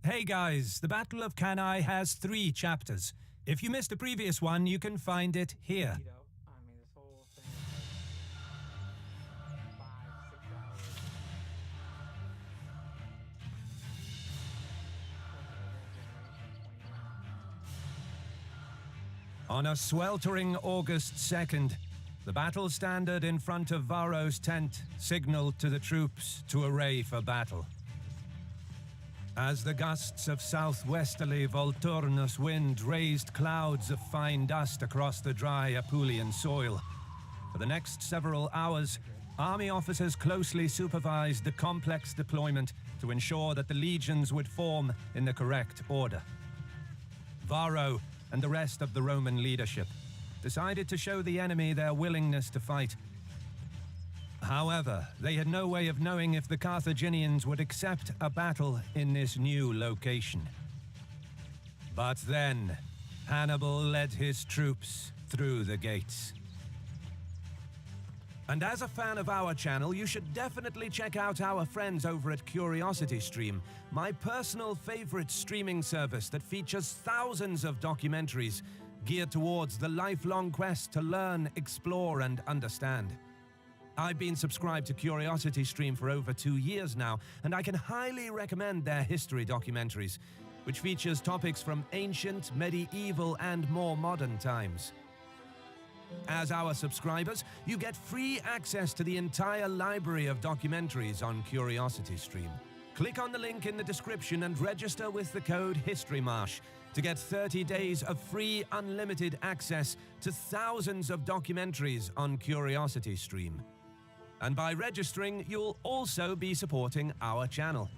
Hey guys, the Battle of Cannae has 3 chapters. If you missed the previous one, you can find it here. I mean, this whole thing is like 5-6 hours. On a sweltering August 2nd, the battle standard in front of Varro's tent signaled to the troops to array for battle. As the gusts of southwesterly Volturnus wind raised clouds of fine dust across the dry Apulian soil, for the next several hours, army officers closely supervised the complex deployment to ensure that the legions would form in the correct order. Varro and the rest of the Roman leadership decided to show the enemy their willingness to fight. However, they had no way of knowing if the Carthaginians would accept a battle in this new location. But then, Hannibal led his troops through the gates. And as a fan of our channel, you should definitely check out our friends over at CuriosityStream, my personal favorite streaming service that features thousands of documentaries geared towards the lifelong quest to learn, explore, and understand. I've been subscribed to CuriosityStream for over 2 years now, and I can highly recommend their history documentaries, which features topics from ancient, medieval, and more modern times. As our subscribers, you get free access to the entire library of documentaries on CuriosityStream. Click on the link in the description and register with the code HISTORYMARSH to get 30 days of free unlimited access to thousands of documentaries on CuriosityStream. And by registering, you'll also be supporting our channel.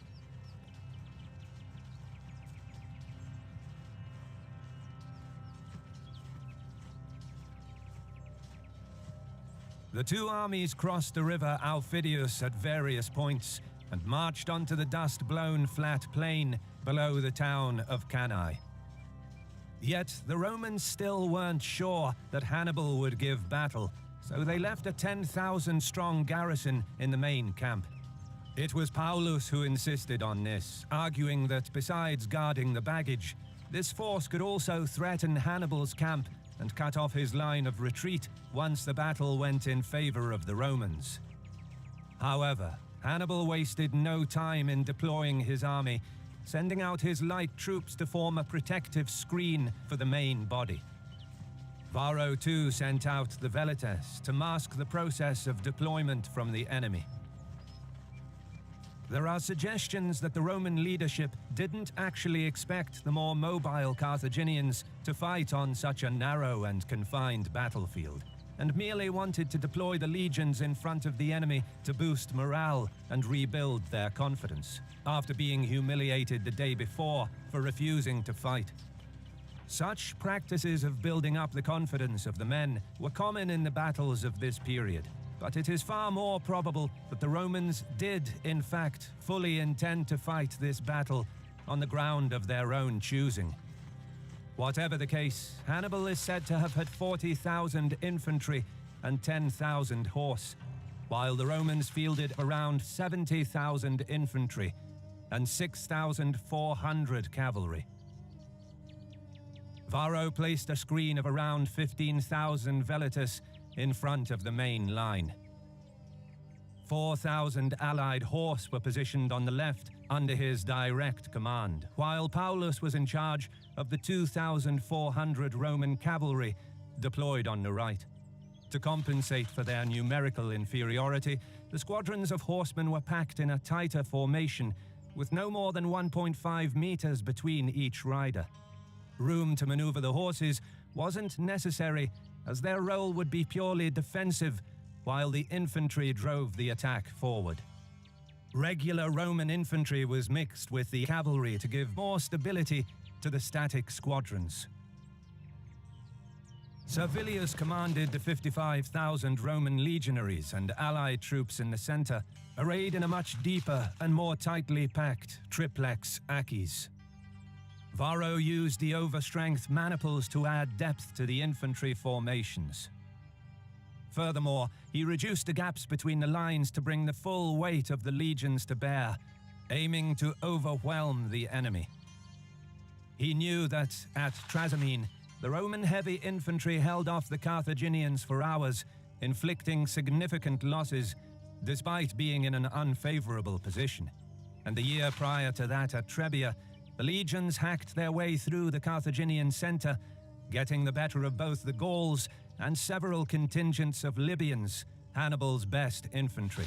The 2 armies crossed the river Aufidius at various points and marched onto the dust-blown flat plain below the town of Cannae. Yet the Romans still weren't sure that Hannibal would give battle, so they left a 10,000-strong garrison in the main camp. It was Paulus who insisted on this, arguing that besides guarding the baggage, this force could also threaten Hannibal's camp and cut off his line of retreat once the battle went in favor of the Romans. However, Hannibal wasted no time in deploying his army, sending out his light troops to form a protective screen for the main body. Varro too sent out the Velites to mask the process of deployment from the enemy. There are suggestions that the Roman leadership didn't actually expect the more mobile Carthaginians to fight on such a narrow and confined battlefield, and merely wanted to deploy the legions in front of the enemy to boost morale and rebuild their confidence, after being humiliated the day before for refusing to fight. Such practices of building up the confidence of the men were common in the battles of this period, but it is far more probable that the Romans did, in fact, fully intend to fight this battle on the ground of their own choosing. Whatever the case, Hannibal is said to have had 40,000 infantry and 10,000 horse, while the Romans fielded around 70,000 infantry and 6,400 cavalry. Varro placed a screen of around 15,000 Velites in front of the main line. 4,000 allied horse were positioned on the left under his direct command, while Paulus was in charge of the 2,400 Roman cavalry deployed on the right. To compensate for their numerical inferiority, the squadrons of horsemen were packed in a tighter formation, with no more than 1.5 meters between each rider. Room to maneuver the horses wasn't necessary, as their role would be purely defensive, while the infantry drove the attack forward. Regular Roman infantry was mixed with the cavalry to give more stability to the static squadrons. Servilius commanded the 55,000 Roman legionaries and allied troops in the center, arrayed in a much deeper and more tightly packed triplex Achis. Varro used the overstrength maniples to add depth to the infantry formations. Furthermore, he reduced the gaps between the lines to bring the full weight of the legions to bear, aiming to overwhelm the enemy, He knew that at Trasimene, the Roman heavy infantry held off the Carthaginians for hours, inflicting significant losses, despite being in an unfavorable position. And the year prior to that at Trebia, the legions hacked their way through the Carthaginian center, getting the better of both the Gauls and several contingents of Libyans, Hannibal's best infantry.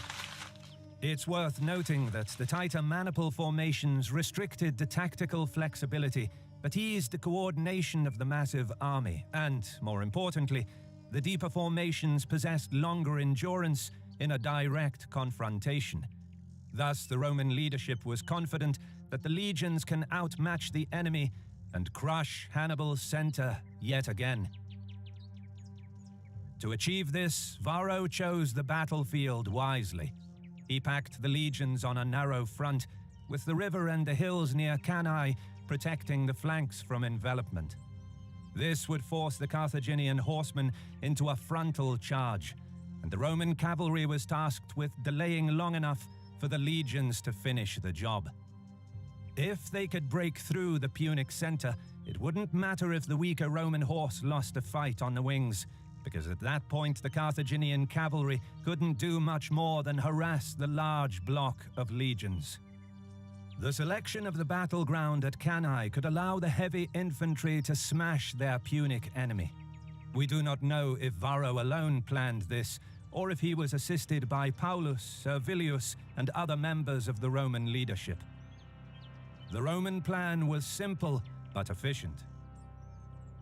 It's worth noting that the tighter maniple formations restricted the tactical flexibility, but eased the coordination of the massive army, and, more importantly, the deeper formations possessed longer endurance in a direct confrontation. Thus, the Roman leadership was confident that the legions can outmatch the enemy and crush Hannibal's center yet again. To achieve this, Varro chose the battlefield wisely. He packed the legions on a narrow front, with the river and the hills near Cannae protecting the flanks from envelopment. This would force the Carthaginian horsemen into a frontal charge, and the Roman cavalry was tasked with delaying long enough for the legions to finish the job. If they could break through the Punic center, it wouldn't matter if the weaker Roman horse lost a fight on the wings, because at that point the Carthaginian cavalry couldn't do much more than harass the large block of legions. The selection of the battleground at Cannae could allow the heavy infantry to smash their Punic enemy. We do not know if Varro alone planned this, or if he was assisted by Paulus, Servilius, and other members of the Roman leadership. The Roman plan was simple but efficient.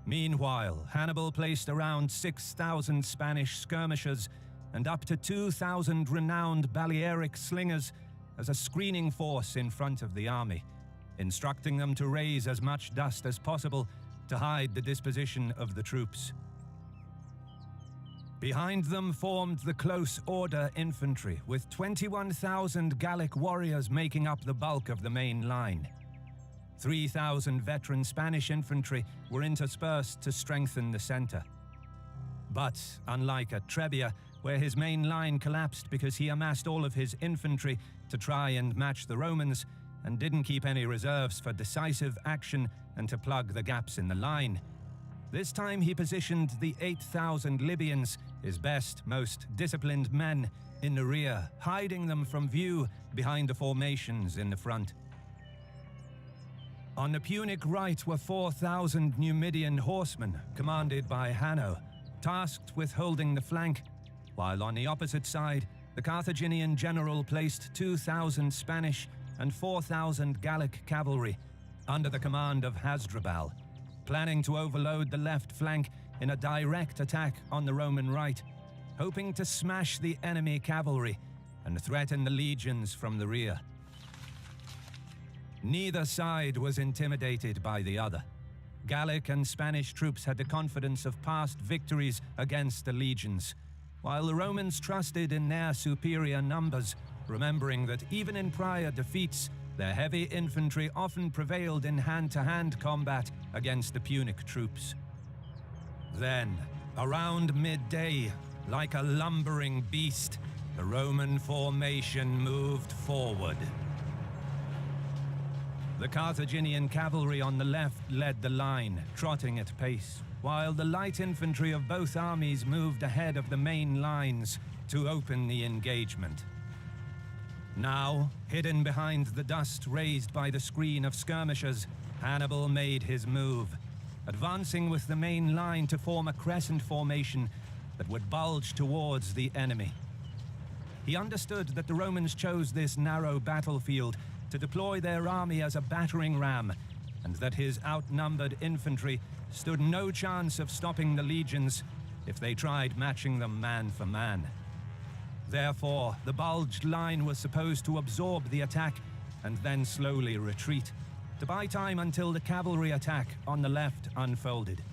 Meanwhile, Hannibal placed around 6,000 Spanish skirmishers and up to 2,000 renowned Balearic slingers as a screening force in front of the army, instructing them to raise as much dust as possible to hide the disposition of the troops. Behind them formed the close order infantry, with 21,000 Gallic warriors making up the bulk of the main line. 3,000 veteran Spanish infantry were interspersed to strengthen the center. But, unlike at Trebia, where his main line collapsed because he amassed all of his infantry to try and match the Romans, and didn't keep any reserves for decisive action and to plug the gaps in the line, this time he positioned the 8,000 Libyans, his best, most disciplined men, in the rear, hiding them from view behind the formations in the front. On the Punic right were 4,000 Numidian horsemen, commanded by Hanno, tasked with holding the flank, while on the opposite side, the Carthaginian general placed 2,000 Spanish and 4,000 Gallic cavalry under the command of Hasdrubal, planning to overload the left flank in a direct attack on the Roman right, hoping to smash the enemy cavalry and threaten the legions from the rear. Neither side was intimidated by the other. Gallic and Spanish troops had the confidence of past victories against the legions, while the Romans trusted in their superior numbers, remembering that even in prior defeats, their heavy infantry often prevailed in hand-to-hand combat against the Punic troops. Then, around midday, like a lumbering beast, the Roman formation moved forward. The Carthaginian cavalry on the left led the line, trotting at pace, while the light infantry of both armies moved ahead of the main lines to open the engagement. Now, hidden behind the dust raised by the screen of skirmishers, Hannibal made his move, advancing with the main line to form a crescent formation that would bulge towards the enemy. He understood that the Romans chose this narrow battlefield to deploy their army as a battering ram, and that his outnumbered infantry stood no chance of stopping the legions if they tried matching them man for man. Therefore, the bulged line was supposed to absorb the attack and then slowly retreat, to buy time until the cavalry attack on the left unfolded.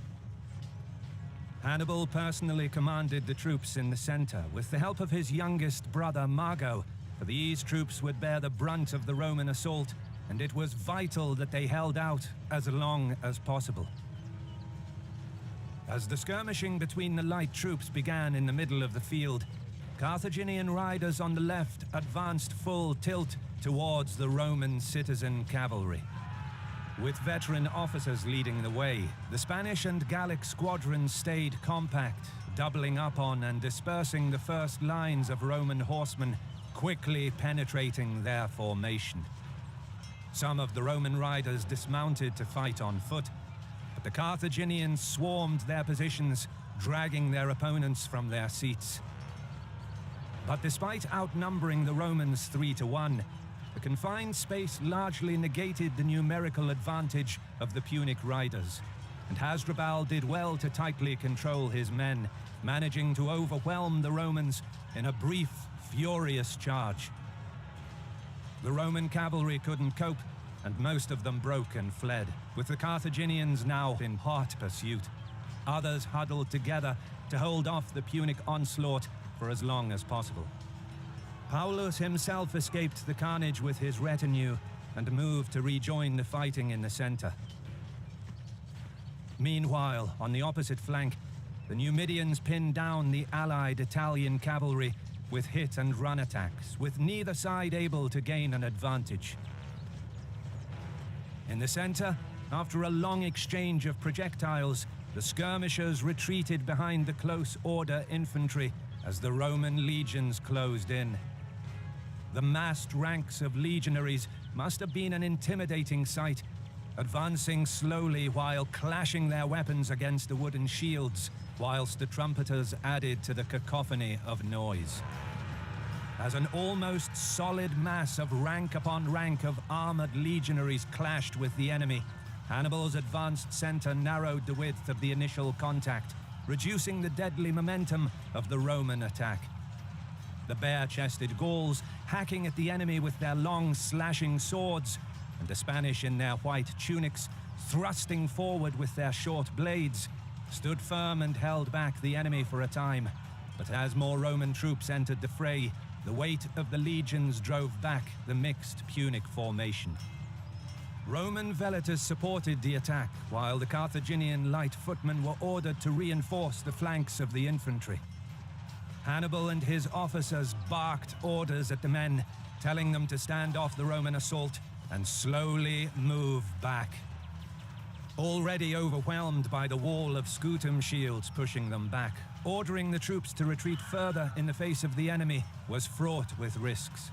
Hannibal personally commanded the troops in the center with the help of his youngest brother Mago, for these troops would bear the brunt of the Roman assault, and it was vital that they held out as long as possible. As the skirmishing between the light troops began in the middle of the field, Carthaginian riders on the left advanced full tilt towards the Roman citizen cavalry. With veteran officers leading the way, the Spanish and Gallic squadrons stayed compact, doubling up on and dispersing the first lines of Roman horsemen, quickly penetrating their formation. Some of the Roman riders dismounted to fight on foot, but the Carthaginians swarmed their positions, dragging their opponents from their seats. But despite outnumbering the Romans 3-1, the confined space largely negated the numerical advantage of the Punic riders, and Hasdrubal did well to tightly control his men, managing to overwhelm the Romans in a brief, furious charge. The Roman cavalry couldn't cope, and most of them broke and fled, with the Carthaginians now in hot pursuit. Others huddled together to hold off the Punic onslaught for as long as possible. Paulus himself escaped the carnage with his retinue and moved to rejoin the fighting in the center. Meanwhile, on the opposite flank, the Numidians pinned down the allied Italian cavalry with hit and run attacks, with neither side able to gain an advantage. In the center, after a long exchange of projectiles, the skirmishers retreated behind the close order infantry as the Roman legions closed in. The massed ranks of legionaries must have been an intimidating sight, advancing slowly while clashing their weapons against the wooden shields, whilst the trumpeters added to the cacophony of noise. As an almost solid mass of rank upon rank of armored legionaries clashed with the enemy, Hannibal's advanced center narrowed the width of the initial contact, reducing the deadly momentum of the Roman attack. The bare-chested Gauls hacking at the enemy with their long, slashing swords, and the Spanish in their white tunics thrusting forward with their short blades, stood firm and held back the enemy for a time. But as more Roman troops entered the fray, the weight of the legions drove back the mixed Punic formation. Roman velators supported the attack, while the Carthaginian light footmen were ordered to reinforce the flanks of the infantry. Hannibal and his officers barked orders at the men, telling them to stand off the Roman assault and slowly move back. Already overwhelmed by the wall of scutum shields pushing them back, ordering the troops to retreat further in the face of the enemy was fraught with risks.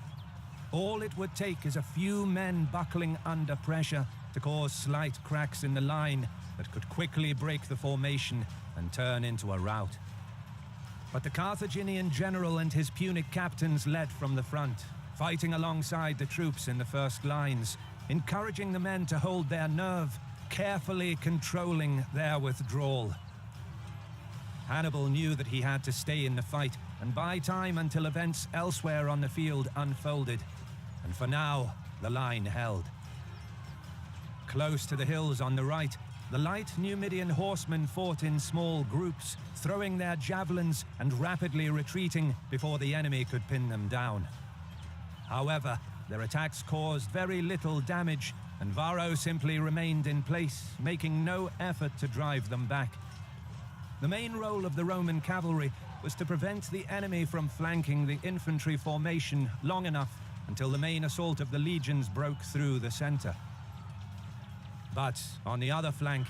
All it would take is a few men buckling under pressure to cause slight cracks in the line that could quickly break the formation and turn into a rout. But the Carthaginian general and his Punic captains led from the front, fighting alongside the troops in the first lines, encouraging the men to hold their nerve, carefully controlling their withdrawal. Hannibal knew that he had to stay in the fight and buy time until events elsewhere on the field unfolded, and for now, the line held. Close to the hills on the right, the light Numidian horsemen fought in small groups, throwing their javelins and rapidly retreating before the enemy could pin them down. However, their attacks caused very little damage, and Varro simply remained in place, making no effort to drive them back. The main role of the Roman cavalry was to prevent the enemy from flanking the infantry formation long enough until the main assault of the legions broke through the center. But on the other flank,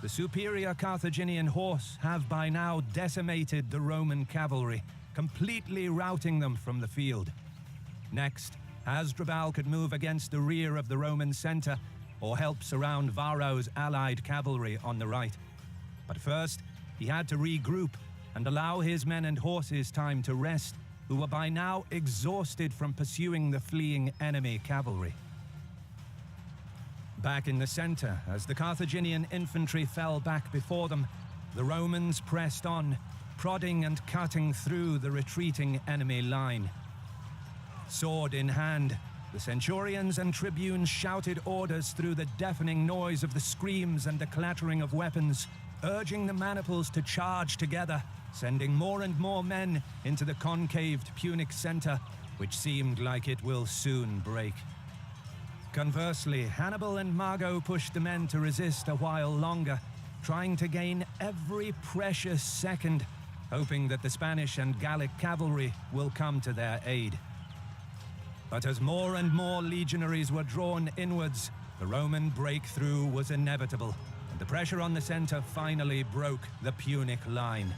the superior Carthaginian horse have by now decimated the Roman cavalry, completely routing them from the field. Next, Hasdrubal could move against the rear of the Roman center or help surround Varro's allied cavalry on the right. But first, he had to regroup and allow his men and horses time to rest, who were by now exhausted from pursuing the fleeing enemy cavalry. Back in the center, as the Carthaginian infantry fell back before them, the Romans pressed on, prodding and cutting through the retreating enemy line. Sword in hand, the centurions and tribunes shouted orders through the deafening noise of the screams and the clattering of weapons, urging the maniples to charge together, sending more and more men into the concaved Punic center, which seemed like it will soon break. Conversely, Hannibal and Mago pushed the men to resist a while longer, trying to gain every precious second, hoping that the Spanish and Gallic cavalry will come to their aid. But as more and more legionaries were drawn inwards, The Roman breakthrough was inevitable, and the pressure on the center finally broke the Punic line.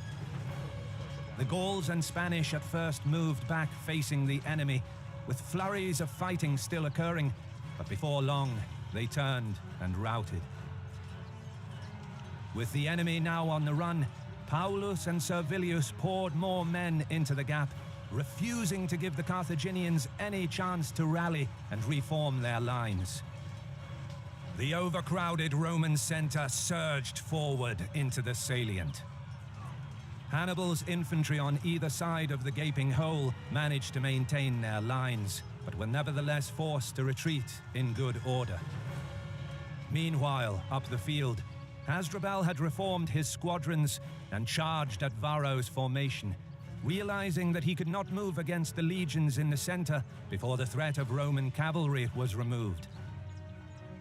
The Gauls and Spanish at first moved back facing the enemy, with flurries of fighting still occurring, but before long, they turned and routed. With the enemy now on the run, Paulus and Servilius poured more men into the gap, refusing to give the Carthaginians any chance to rally and reform their lines. The overcrowded Roman center surged forward into the salient. Hannibal's infantry on either side of the gaping hole managed to maintain their lines, but were nevertheless forced to retreat in good order. Meanwhile, up the field, Hasdrubal had reformed his squadrons and charged at Varro's formation, realizing that he could not move against the legions in the center before the threat of Roman cavalry was removed.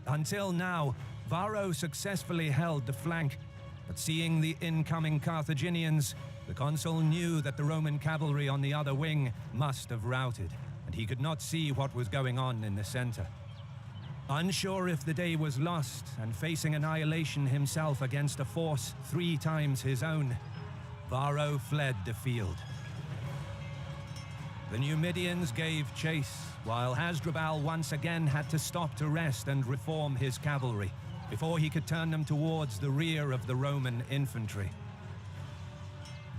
Until now, Varro successfully held the flank, but seeing the incoming Carthaginians, the consul knew that the Roman cavalry on the other wing must have routed, and he could not see what was going on in the center. Unsure if the day was lost and facing annihilation himself against a force 3 times his own, Varro fled the field. The Numidians gave chase, while Hasdrubal once again had to stop to rest and reform his cavalry before he could turn them towards the rear of the Roman infantry.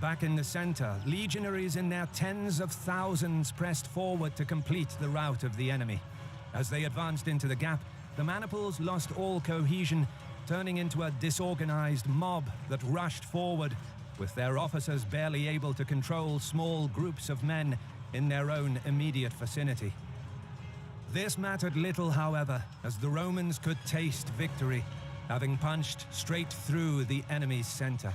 Back in the center, legionaries in their tens of thousands pressed forward to complete the rout of the enemy. As they advanced into the gap, the Maniples lost all cohesion, turning into a disorganized mob that rushed forward, with their officers barely able to control small groups of men in their own immediate vicinity. This mattered little, however, as the Romans could taste victory, having punched straight through the enemy's center.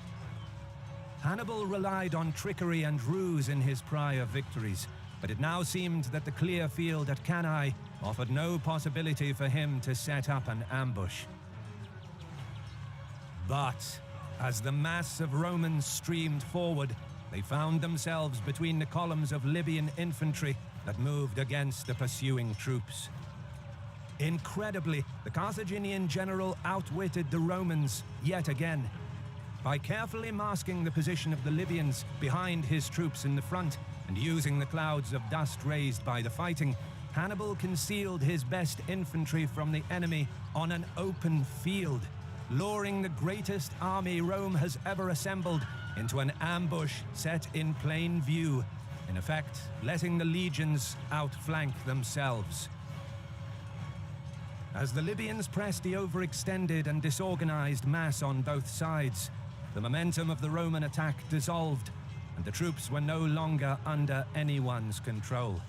Hannibal relied on trickery and ruse in his prior victories, but it now seemed that the clear field at Cannae offered no possibility for him to set up an ambush. But as the mass of Romans streamed forward, they found themselves between the columns of Libyan infantry that moved against the pursuing troops. Incredibly, the Carthaginian general outwitted the Romans yet again. By carefully masking the position of the Libyans behind his troops in the front and using the clouds of dust raised by the fighting, Hannibal concealed his best infantry from the enemy on an open field, luring the greatest army Rome has ever assembled into an ambush set in plain view, in effect letting the legions outflank themselves. As the Libyans pressed the overextended and disorganized mass on both sides, the momentum of the Roman attack dissolved, and the troops were no longer under anyone's control.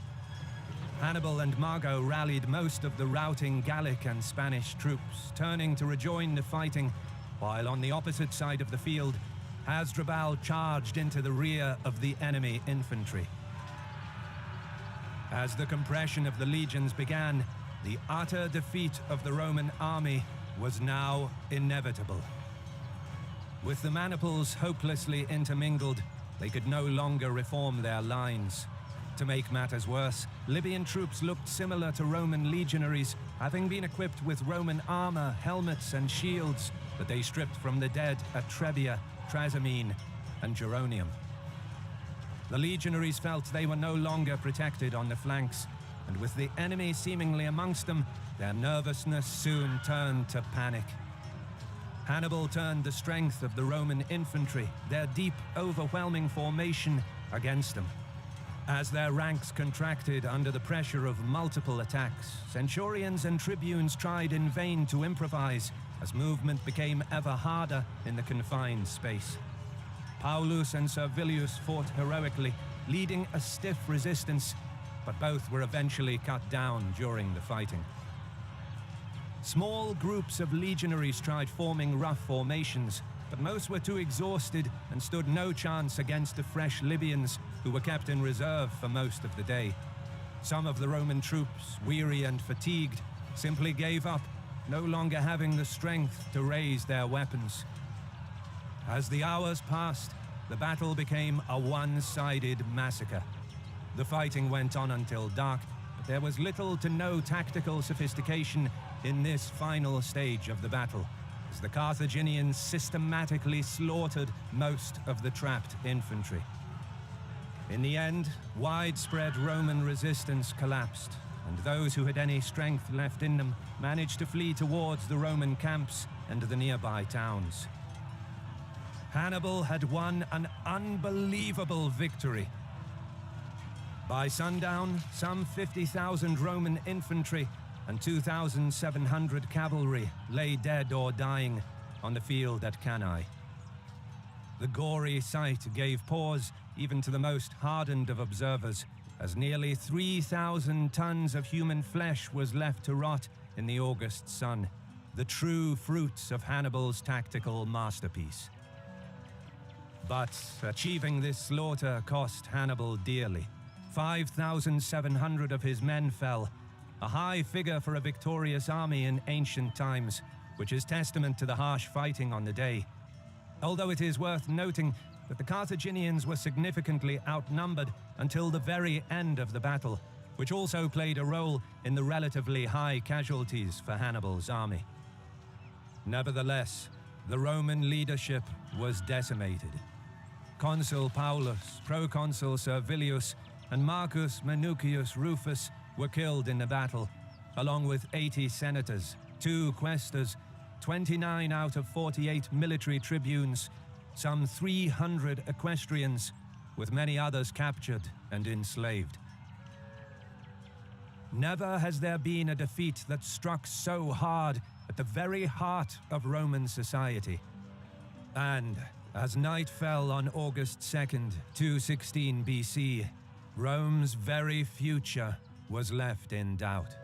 Hannibal and Mago rallied most of the routing Gallic and Spanish troops, turning to rejoin the fighting, while on the opposite side of the field, Hasdrubal charged into the rear of the enemy infantry. As the compression of the legions began, the utter defeat of the Roman army was now inevitable. With the Maniples hopelessly intermingled, they could no longer reform their lines. To make matters worse, Libyan troops looked similar to Roman legionaries, having been equipped with Roman armor, helmets, and shields that they stripped from the dead at Trebia, Trasimene, and Geronium. The legionaries felt they were no longer protected on the flanks, and with the enemy seemingly amongst them, their nervousness soon turned to panic. Hannibal turned the strength of the Roman infantry, their deep, overwhelming formation, against them. As their ranks contracted under the pressure of multiple attacks, centurions and tribunes tried in vain to improvise, as movement became ever harder in the confined space. Paulus and Servilius fought heroically, leading a stiff resistance, but both were eventually cut down during the fighting. Small groups of legionaries tried forming rough formations, but most were too exhausted and stood no chance against the fresh Libyans, who were kept in reserve for most of the day. Some of the Roman troops, weary and fatigued, simply gave up, no longer having the strength to raise their weapons. As the hours passed, the battle became a one-sided massacre. The fighting went on until dark, but there was little to no tactical sophistication in this final stage of the battle, as the Carthaginians systematically slaughtered most of the trapped infantry. In the end, widespread Roman resistance collapsed, and those who had any strength left in them managed to flee towards the Roman camps and the nearby towns. Hannibal had won an unbelievable victory. By sundown, some 50,000 Roman infantry and 2,700 cavalry lay dead or dying on the field at Cannae. The gory sight gave pause even to the most hardened of observers, as nearly 3,000 tons of human flesh was left to rot in the August sun, the true fruits of Hannibal's tactical masterpiece. But achieving this slaughter cost Hannibal dearly. 5,700 of his men fell, a high figure for a victorious army in ancient times, which is testament to the harsh fighting on the day. Although it is worth noting that the Carthaginians were significantly outnumbered until the very end of the battle, which also played a role in the relatively high casualties for Hannibal's army. Nevertheless, the Roman leadership was decimated. Consul Paulus, Proconsul Servilius, and Marcus Minucius Rufus were killed in the battle, along with 80 senators, 2 quaestors, 29 out of 48 military tribunes, some 300 equestrians, with many others captured and enslaved. Never has there been a defeat that struck so hard at the very heart of Roman society. And as night fell on August 2nd, 216 BC, Rome's very future was left in doubt.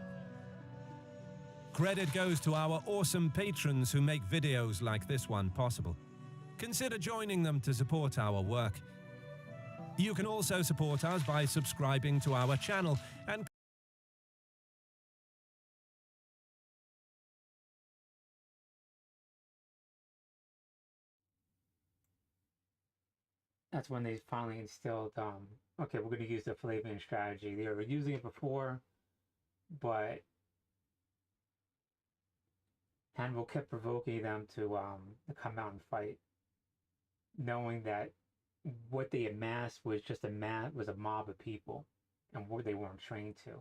Credit goes to our awesome patrons who make videos like this one possible. Consider joining them to support our work. You can also support us by subscribing to our channel and That's when they finally instilled, okay, we're going to use the Flavian strategy. They were using it before, but Hannibal kept provoking them to come out and fight, knowing that what they amassed was just a mob of people, and what they weren't trained to.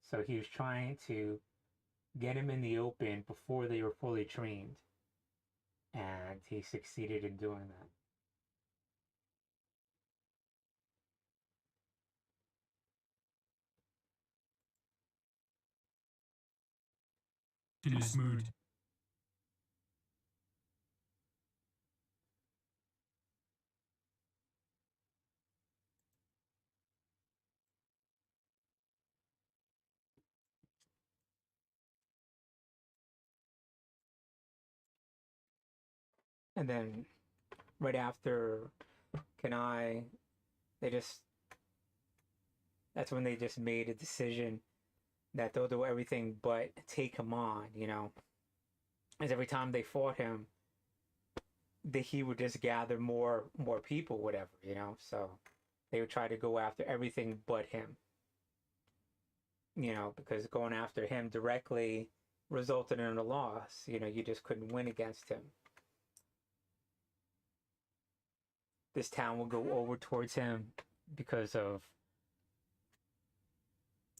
So he was trying to get them in the open before they were fully trained, and he succeeded in doing that. This mood. And then right after Cannae, that's when they just made a decision that they'll do everything but take him on, as every time they fought him, he would just gather more people, whatever, so they would try to go after everything but him, because going after him directly resulted in a loss. You just couldn't win against him. This town would go over towards him because of,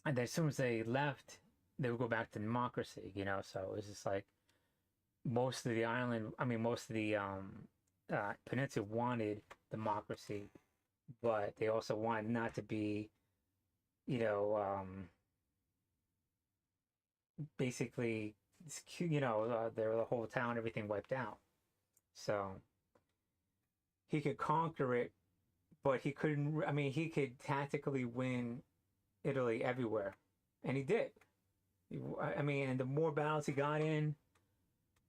and then as soon as they left, they would go back to democracy, so it was just like most of the peninsula wanted democracy, but they also wanted not to be, basically, the whole town, everything wiped out. So he could conquer it, but he couldn't, he could tactically win Italy everywhere, and he did. And the more battles he got in,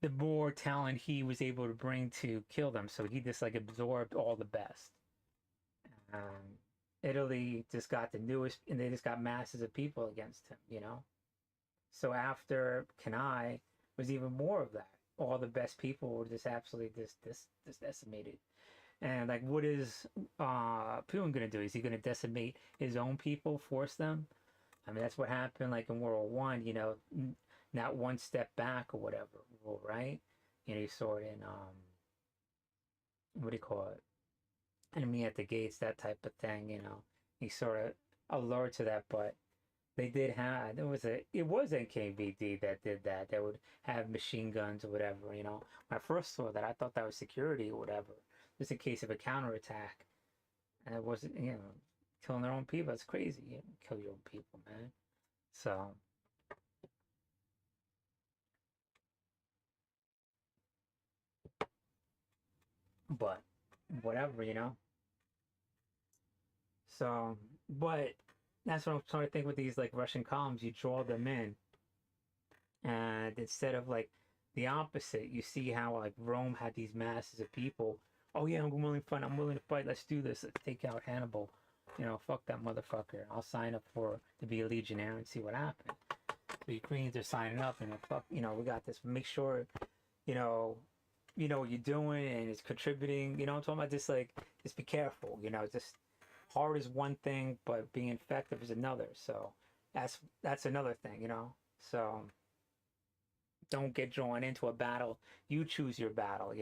the more talent he was able to bring to kill them. So he just absorbed all the best. Italy just got the newest, and they just got masses of people against him, So after Cannae was even more of that. All the best people were just absolutely just decimated. And what is Putin gonna do? Is he gonna decimate his own people, force them? That's what happened in World War I. not one step back or whatever rule, right? You saw it in what do you call it? Enemy at the Gates, that type of thing. He sort of alert to that, but they did have it was NKVD that did that. That would have machine guns or whatever. When I first saw that, I thought that was security or whatever, just in case of a counterattack. And it wasn't, killing their own people. It's crazy. You kill your own people, man. So, but whatever. So, but that's what I'm trying to think with these like Russian columns. You draw them in, and instead of like the opposite, you see how like Rome had these masses of people. Oh yeah, I'm willing to fight. I'm willing to fight. Let's do this. Let's take out Hannibal. Fuck that motherfucker. I'll sign up to be a legionnaire and see what happens. The Ukrainians are signing up, and fuck, we got this. Make sure, you know what you're doing, and it's contributing. I'm talking about just be careful. Just hard is one thing, but being effective is another. So that's another thing. So don't get drawn into a battle. You choose your battle.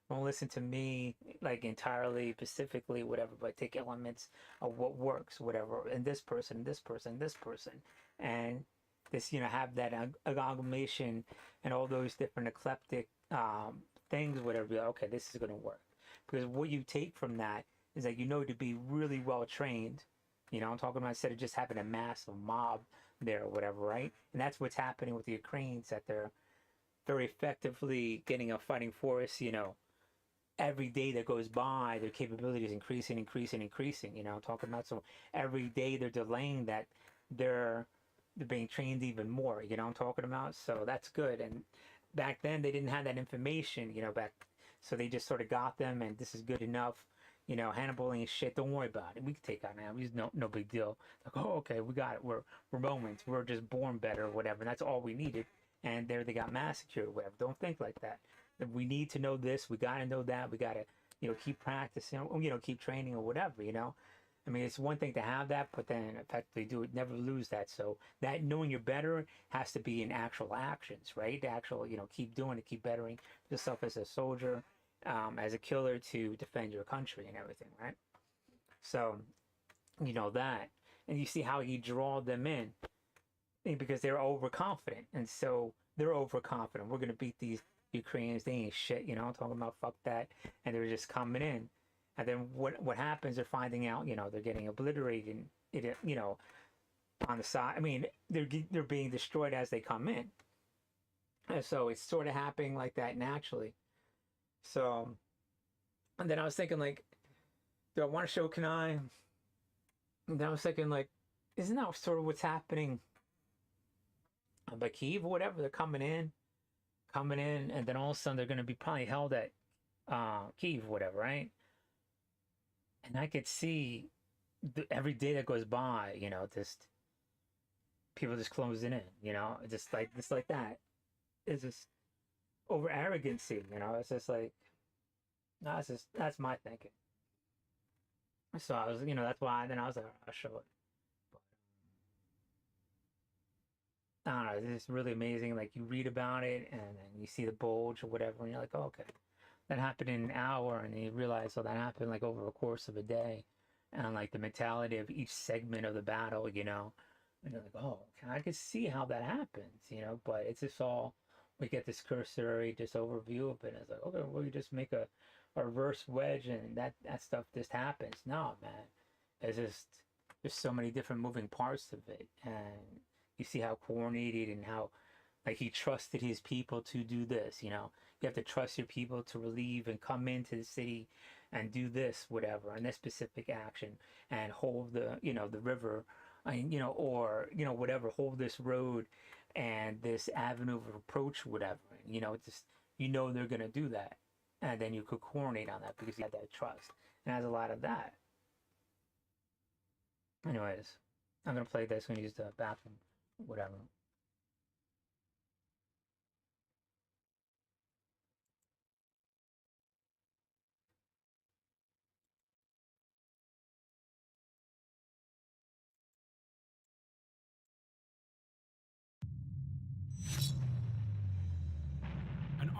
Don't listen to me like entirely specifically whatever, but take elements of what works, whatever, and this person, this person, this person, and this have that amalgamation and all those different eclectic things, whatever. Okay, this is going to work, because what you take from that is that to be really well trained. I'm talking about, instead of just having a massive mob there or whatever, right? And that's what's happening with the Ukrainians, that they're very effectively getting a fighting force. Every day that goes by, their capability is increasing. I'm talking about, so every day they're delaying that, they're being trained even more. I'm talking about. So that's good. And back then they didn't have that information. So they just sort of got them, and this is good enough. Hannibal ain't shit. Don't worry about it. We can take out Hannibal. He's no big deal. Like, oh, okay, we got it. We're Romans. We're just born better or whatever. And that's all we needed. And there they got massacred or whatever. Don't think like that. We need to know this. We got to know that. We got to, keep practicing. Keep training or whatever. I mean, it's one thing to have that, but then effectively do it. Never lose that. So that knowing you're better has to be in actual actions, right? The actual, keep doing it, keep bettering yourself as a soldier, as a killer, to defend your country and everything, right? So, that, and you see how you draw them in, because they're overconfident, and so they're overconfident. We're gonna beat these Ukrainians. They ain't shit, I'm talking about, fuck that, and they're just coming in, and then what happens? They're finding out, they're getting obliterated, on the side. I mean, they're being destroyed as they come in, and so it's sort of happening like that naturally. So, and then I was thinking, like, do I want to show Kanai? And then I was thinking, like, isn't that sort of what's happening by Kyiv or whatever? They're coming in, and then all of a sudden they're going to be probably held at Kyiv or whatever, right? And I could see every day that goes by, just people just closing in, just like that. It's just over arrogancy, it's just like, no, that's my thinking. So I was, that's why then I was like, I'll show it. But, I don't know, it's really amazing. Like, you read about it and then you see the bulge or whatever, and you're like, oh, okay, that happened in an hour, and then you realize, oh, that happened like over a course of a day, and like the mentality of each segment of the battle, and you're like, oh, I can see how that happens, but it's just all, we get this cursory just overview of it, and it's like, okay, well, you just make a reverse wedge and that stuff just happens. No, man, it's just, there's so many different moving parts of it, and you see how coordinated and how, like, he trusted his people to do this. You have to trust your people to relieve and come into the city and do this, whatever, and this specific action, and hold the the river, or whatever, hold this road and this avenue of approach, whatever. Just they're gonna do that, and then you could coordinate on that because you had that trust, and it has a lot of that. Anyways, I'm gonna play this when you use the bathroom, whatever.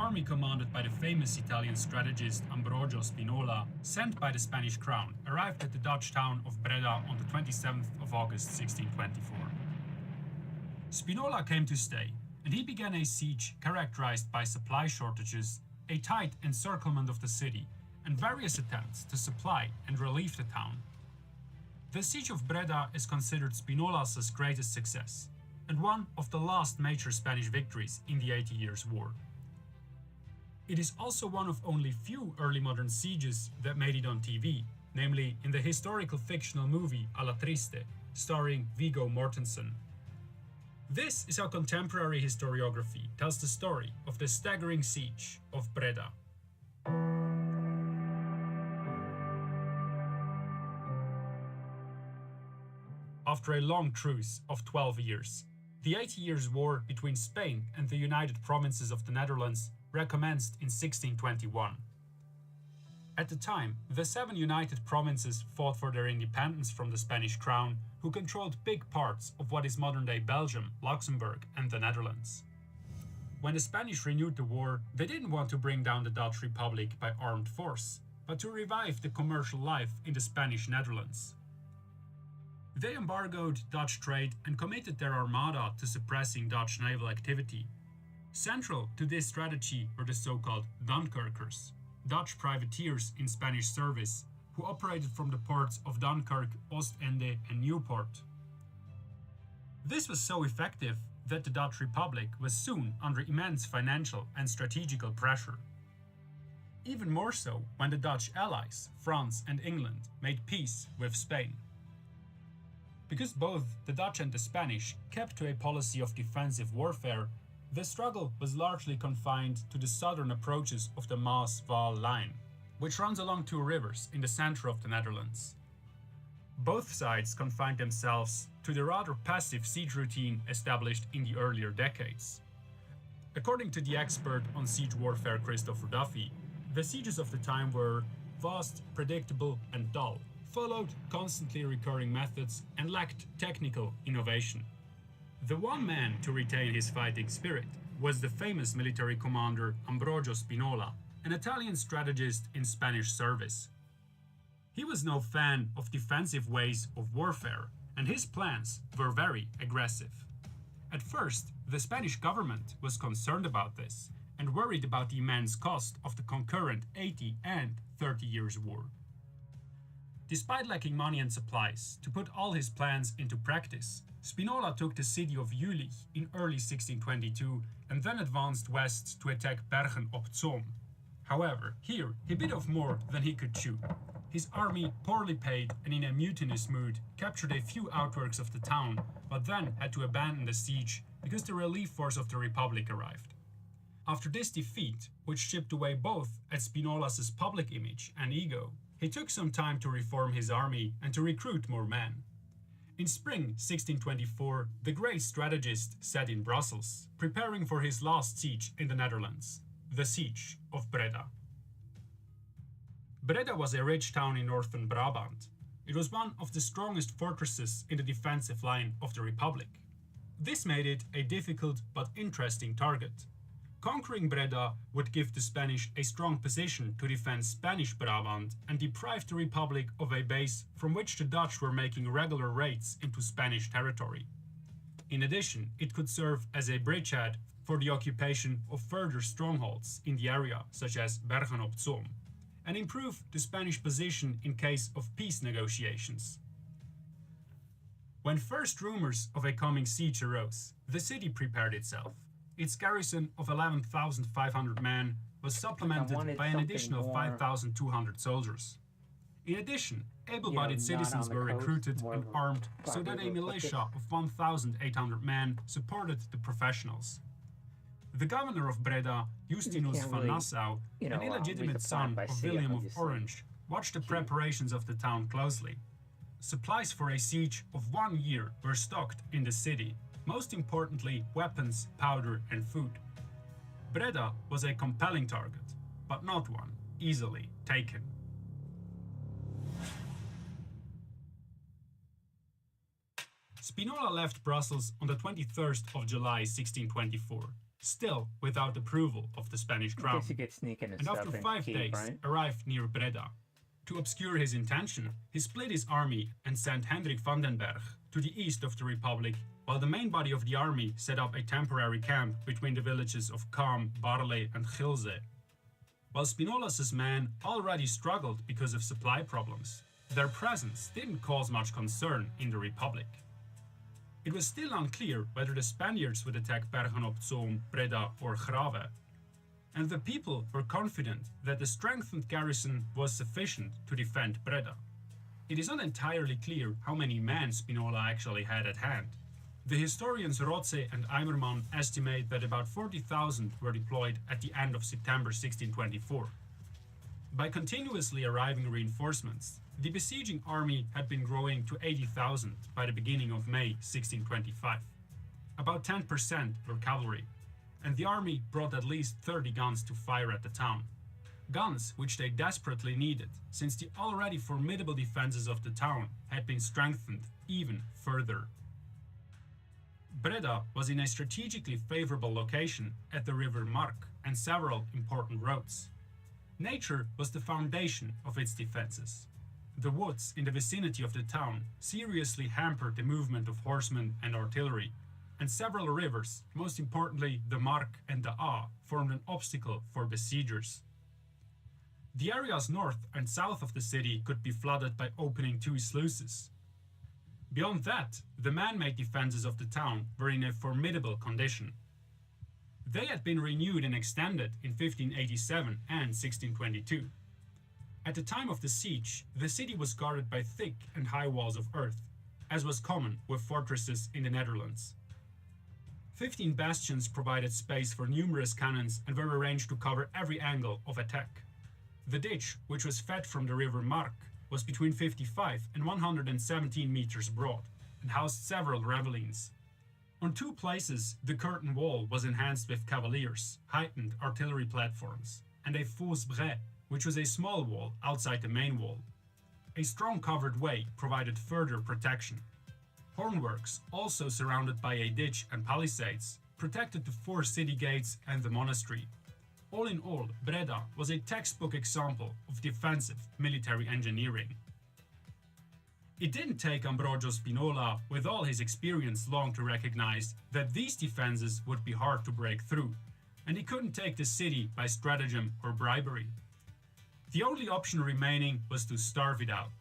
army commanded by the famous Italian strategist Ambrogio Spinola, sent by the Spanish crown, arrived at the Dutch town of Breda on the 27th of August 1624. Spinola came to stay, and he began a siege characterized by supply shortages, a tight encirclement of the city, and various attempts to supply and relieve the town. The siege of Breda is considered Spinola's greatest success, and one of the last major Spanish victories in the 80 Years' War. It is also one of only few early modern sieges that made it on TV, namely in the historical fictional movie Alla Triste, starring Viggo Mortensen. This is how contemporary historiography tells the story of the staggering siege of Breda. After a long truce of 12 years, the 80 Years' War between Spain and the United Provinces of the Netherlands recommenced in 1621. At the time, the 7 united provinces fought for their independence from the Spanish crown, who controlled big parts of what is modern-day Belgium, Luxembourg, and the Netherlands. When the Spanish renewed the war, they didn't want to bring down the Dutch Republic by armed force, but to revive the commercial life in the Spanish Netherlands. They embargoed Dutch trade and committed their armada to suppressing Dutch naval activity. Central to this strategy were the so-called Dunkirkers, Dutch privateers in Spanish service, who operated from the ports of Dunkirk, Ostende, and Newport. This was so effective that the Dutch Republic was soon under immense financial and strategical pressure. Even more so when the Dutch allies, France and England, made peace with Spain. Because both the Dutch and the Spanish kept to a policy of defensive warfare, the struggle was largely confined to the southern approaches of the Maas-Waal line, which runs along 2 rivers in the center of the Netherlands. Both sides confined themselves to the rather passive siege routine established in the earlier decades. According to the expert on siege warfare Christopher Duffy, the sieges of the time were vast, predictable, and dull, followed constantly recurring methods, and lacked technical innovation. The one man to retain his fighting spirit was the famous military commander Ambrogio Spinola, an Italian strategist in Spanish service. He was no fan of defensive ways of warfare, and his plans were very aggressive. At first, the Spanish government was concerned about this and worried about the immense cost of the concurrent 80 and 30 Years' War. Despite lacking money and supplies to put all his plans into practice, Spinola took the city of Jülich in early 1622 and then advanced west to attack Bergen op Zoom. However, here he bit off more than he could chew. His army, poorly paid and in a mutinous mood, captured a few outworks of the town, but then had to abandon the siege because the relief force of the Republic arrived. After this defeat, which chipped away both at Spinola's public image and ego, he took some time to reform his army and to recruit more men. In spring 1624, the great strategist sat in Brussels, preparing for his last siege in the Netherlands, the siege of Breda. Breda was a rich town in northern Brabant. It was one of the strongest fortresses in the defensive line of the Republic. This made it a difficult but interesting target. Conquering Breda would give the Spanish a strong position to defend Spanish Brabant and deprive the Republic of a base from which the Dutch were making regular raids into Spanish territory. In addition, it could serve as a bridgehead for the occupation of further strongholds in the area, such as Bergen op Zoom, and improve the Spanish position in case of peace negotiations. When first rumors of a coming siege arose, the city prepared itself. Its garrison of 11,500 men was supplemented by an additional 5,200 soldiers. In addition, able-bodied citizens were recruited and armed so that a militia of 1,800 men supported the professionals. The governor of Breda, Justinus van Nassau, an illegitimate son of William of Orange, watched the preparations of the town closely. Supplies for a siege of 1 year were stocked in the city. Most importantly, weapons, powder, and food. Breda was a compelling target, but not one easily taken. Spinola left Brussels on the 23rd of July 1624. still without approval of the Spanish I crown. guess you could sneak into And stuff after and 5 keep, days, right? arrived near Breda. To obscure his intention, he split his army and sent Hendrik van den Berg to the east of the Republic, while the main body of the army set up a temporary camp between the villages of Kam, Barley and Gilze. While Spinolas's men already struggled because of supply problems, their presence didn't cause much concern in the Republic. It was still unclear whether the Spaniards would attack Bergen op Zoom, Breda or Grave, and the people were confident that the strengthened garrison was sufficient to defend Breda. It is not entirely clear how many men Spinola actually had at hand. The historians Rotze and Eimermann estimate that about 40,000 were deployed at the end of September 1624. By continuously arriving reinforcements, the besieging army had been growing to 80,000 by the beginning of May 1625. About 10% were cavalry, and the army brought at least 30 guns to fire at the town. Guns which they desperately needed, since the already formidable defenses of the town had been strengthened even further. Breda was in a strategically favorable location at the river Mark and several important roads. Nature was the foundation of its defenses. The woods in the vicinity of the town seriously hampered the movement of horsemen and artillery, and several rivers, most importantly the Mark and the Aa, formed an obstacle for besiegers. The areas north and south of the city could be flooded by opening 2 sluices. Beyond that, the man-made defenses of the town were in a formidable condition. They had been renewed and extended in 1587 and 1622. At the time of the siege, the city was guarded by thick and high walls of earth, as was common with fortresses in the Netherlands. 15 bastions provided space for numerous cannons and were arranged to cover every angle of attack. The ditch, which was fed from the river Mark, was between 55 and 117 meters broad and housed several ravelins. On 2 places, the curtain wall was enhanced with cavaliers, heightened artillery platforms, and a fausse bret, which was a small wall outside the main wall. A strong covered way provided further protection. Hornworks, also surrounded by a ditch and palisades, protected the 4 city gates and the monastery. All in all, Breda was a textbook example of defensive military engineering. It didn't take Ambrogio Spinola, with all his experience, long to recognize that these defenses would be hard to break through, and he couldn't take the city by stratagem or bribery. The only option remaining was to starve it out.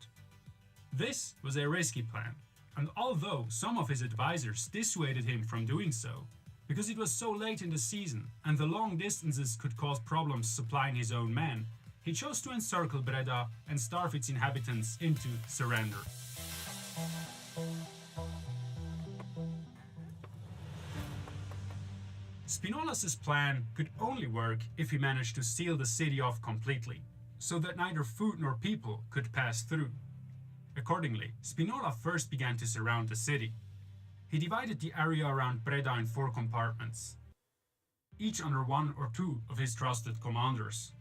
This was a risky plan, and although some of his advisors dissuaded him from doing so, because it was so late in the season and the long distances could cause problems supplying his own men, he chose to encircle Breda and starve its inhabitants into surrender. Spinolas's plan could only work if he managed to seal the city off completely, so that neither food nor people could pass through. Accordingly, Spinola first began to surround the city. He divided the area around Breda in 4 compartments, each under 1 or 2 of his trusted commanders.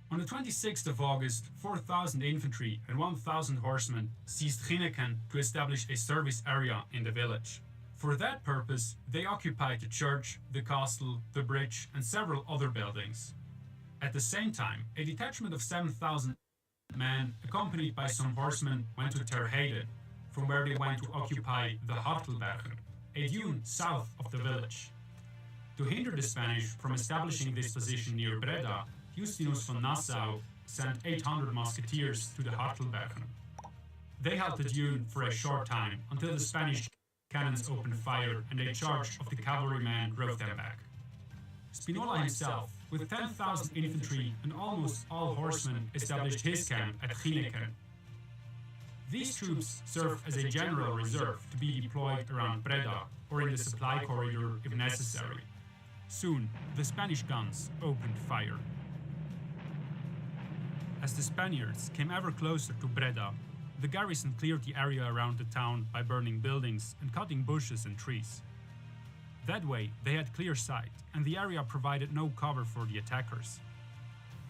On the 26th of August, 4,000 infantry and 1,000 horsemen seized Ginneken to establish a service area in the village. For that purpose, they occupied the church, the castle, the bridge, and several other buildings. At the same time, a detachment of 7,000 men, accompanied by some horsemen, went to Terheide, from where they went to occupy the Hartelbergen, a dune south of the village. To hinder the Spanish from establishing this position near Breda, Justinus von Nassau sent 800 musketeers to the Hartelbergen. They held the dune for a short time until the Spanish cannons opened fire and a charge of the cavalrymen drove them back. Spinola himself, with 10,000 infantry and almost all horsemen, established his camp at Ginneken. These troops served as a general reserve to be deployed around Breda or in the supply corridor if necessary. Soon, the Spanish guns opened fire. As the Spaniards came ever closer to Breda, the garrison cleared the area around the town by burning buildings and cutting bushes and trees. That way, they had clear sight, and the area provided no cover for the attackers.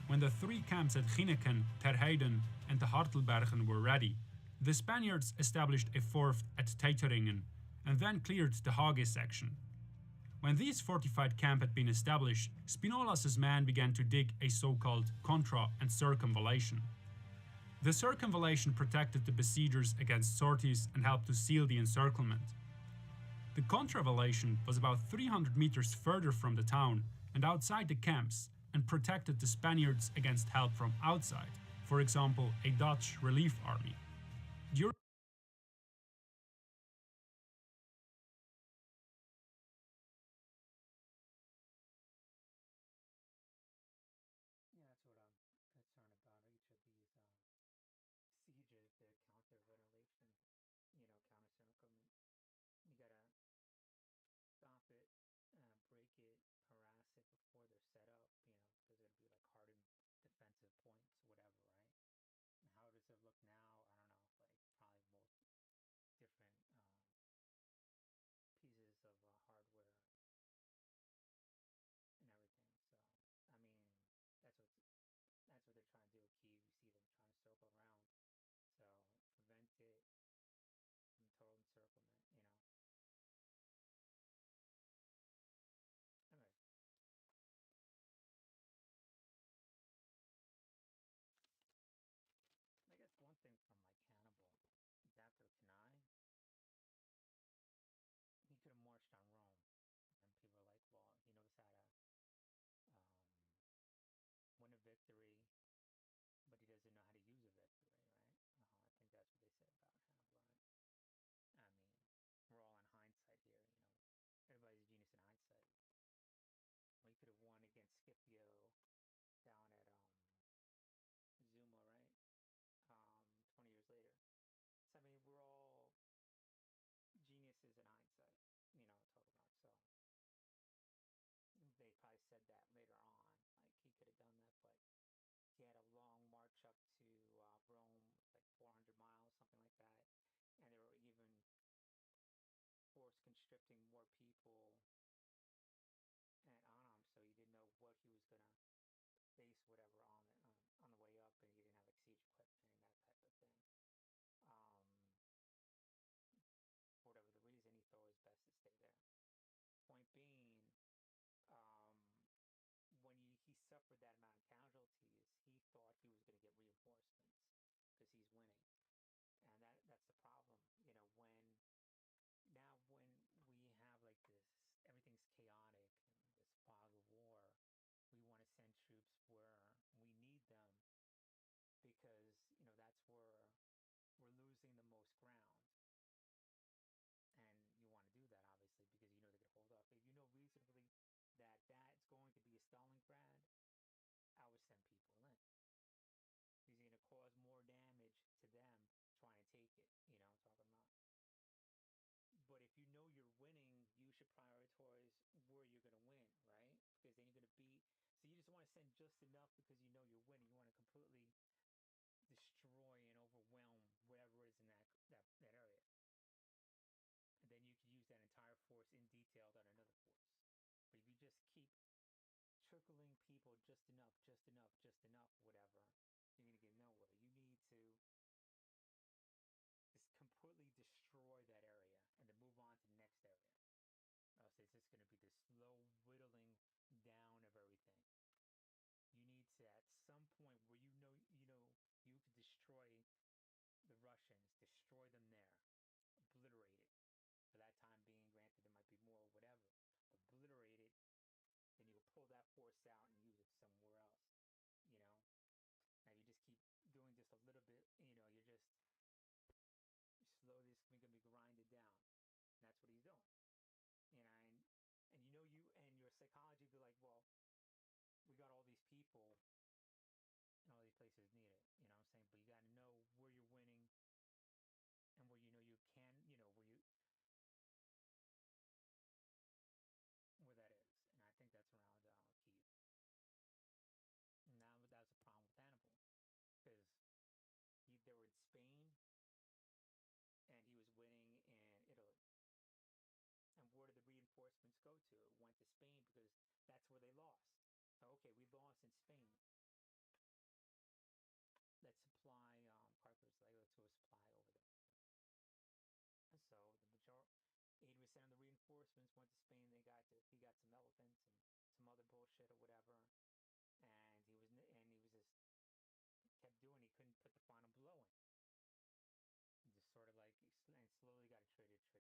When the 3 camps at Ginneken, Terheiden, and the Hartelbergen were ready, the Spaniards established a 4th at Teteringen and then cleared the Hage section. When this fortified camp had been established, Spinolas's men began to dig a so-called contra and circumvallation. The circumvallation protected the besiegers against sorties and helped to seal the encirclement. The contravallation was about 300 meters further from the town and outside the camps, and protected the Spaniards against help from outside, for example, a Dutch relief army. During Yeah, that's what I'm concerned about. Each of these sieges, the counter ventilation, counter circumvent. You gotta stop it, break it, harass it before they're set up. There's gonna be like hardened defensive points, whatever, right? And how does it look now? I don't know. Like probably both different pieces of hardware and everything. So I mean, that's what that's what they're trying to do with Kyiv. You see them trying to circle around, so prevent it from total encirclement. Anyways, I guess one thing from like Hannibal is after Cannae, he could have marched on Rome, and people are like, well, he knows how to um, win a victory, but he doesn't know how to use a victory, right? I think that's what they said about Hannibal, right? I mean, we're all in hindsight here, Everybody's a genius in hindsight. Well, he could have won against Scipio down at Zuma, right? 20 years later. So I mean, we're all geniuses in hindsight, talk about. So they probably said that later on, like he could have done that, but he had a long march up to Rome, like 400 miles, something like that, and they were even force constricting more people and on him, so he didn't know what he was gonna face, whatever on the way up, and he didn't have like siege equipment and that type of thing. For whatever the reason, he thought it was best to stay there. Point being, um, when he suffered that amount of casualties, he thought he was going to get reinforcements because he's winning, and that's the problem. When we have like this, everything's chaotic and this fog of war. We want to send troops where we need them because that's where we're losing the most ground. And you want to do that, obviously, because they could hold up. If you know reasonably that that's going to be a Stalingrad, I would send people in. Because you're going to cause more damage to them trying to take it, I'm talking about. But if you know you're winning, you should prioritize where you're going to win, right? Because then you're going to beat. So you just want to send just enough because you know you're winning. You want to completely destroy and overwhelm whatever is in that area. And then you could use that entire force in detail on another force. But if you just keep trickling people just enough, whatever, you're going to get nowhere. You need to just completely destroy that area and then move on to the next area. Else it's just going to be this slow whittling down of everything. You need to, at some point where you could destroy the Russians, destroy them there, obliterate it. For that time being, granted, there might be more or whatever. Obliterate it, then you can pull that force out and use it somewhere else. Now you just keep doing just a little bit. You're just slowly going to be grinded down. And that's what he's doing. And you and your psychology be like, well, we got all these people and all these places need it. You know what I'm saying? But you got to know where you're winning and where you can, where that is. And I think that's around Kyiv. Now that was a problem with Hannibal because they were in Spain and he was winning in Italy. And where did the reinforcements go to? It went to Spain because that's where they lost. Okay, we lost in Spain. Let's supply Carthage. Let's go supply over there. And so the majority, 80% of the reinforcements Germans went to Spain. He got some elephants and some other bullshit or whatever, and he was just kept doing. He couldn't put the final blow in. He just sort of like and slowly got it traded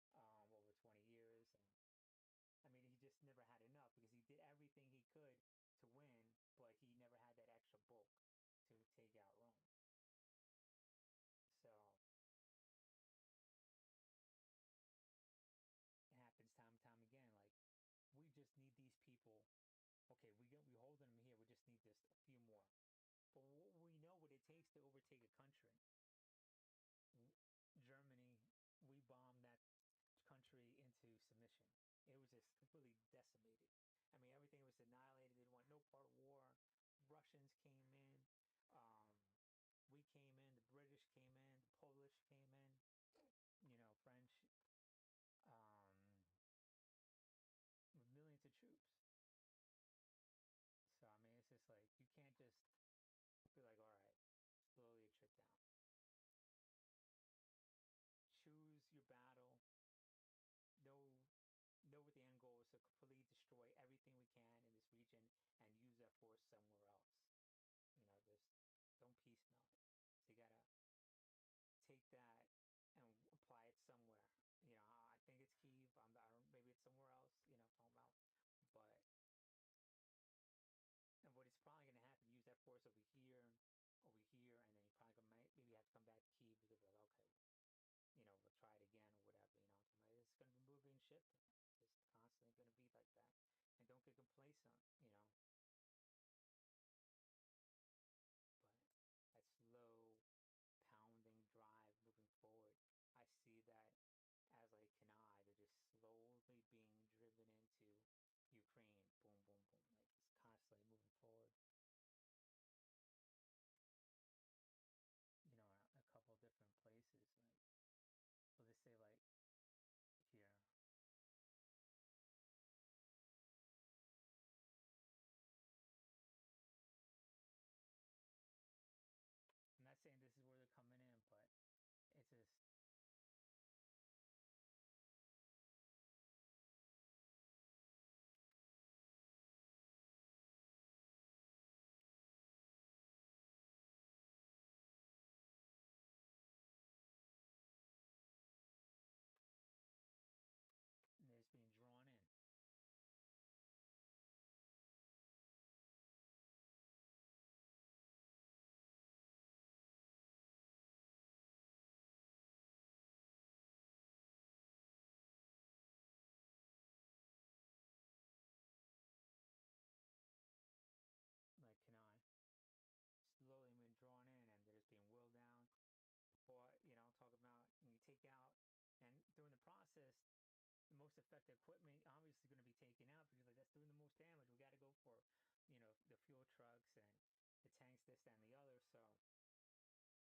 down over 20 years. And I mean, he just never had enough because he did everything he could to win, but he never had that extra bulk to take out Rome. So it happens time and time again. Like, we just need these people. Okay, we holding them here. We just need just a few more. But we know what it takes to overtake a country. Germany, we bombed that country into submission. It was just completely decimated. I mean, everything was annihilated. They didn't want no part of war. Russians came in. We came in. The British came in. The Polish came in. French. With millions of troops. So, I mean, it's just like, you can't just be like, all right, slowly it shut down. Choose your battle. Know what the end goal is, to completely destroy everything we can in this region and use that force somewhere else. Just don't piecemeal it. So you gotta take that and apply it somewhere. I think it's Kyiv. I don't. Maybe it's somewhere else. Home out. But and what is probably gonna happen? Use that force over here, and then you probably maybe have to come back to Kyiv because like, okay, we'll try it again or whatever. It's gonna be moving and shifting. It's constantly gonna be like that, and don't get complacent. But that slow pounding drive moving forward, I see that as like Kanai. They're just slowly being driven into Ukraine. Boom, boom, boom. Like, it's constantly moving forward. A couple different places. Like, so they say like here. I'm not saying this is where they're coming in, but it's just, they're just being drawn in. Like Kanai. Slowly being drawn in, and they're just being willed down. Or, talk about, and you take out, and during the process, the most effective equipment obviously going to be taken out because, like, that's doing the most damage. We got to go for, the fuel trucks and the tanks, this,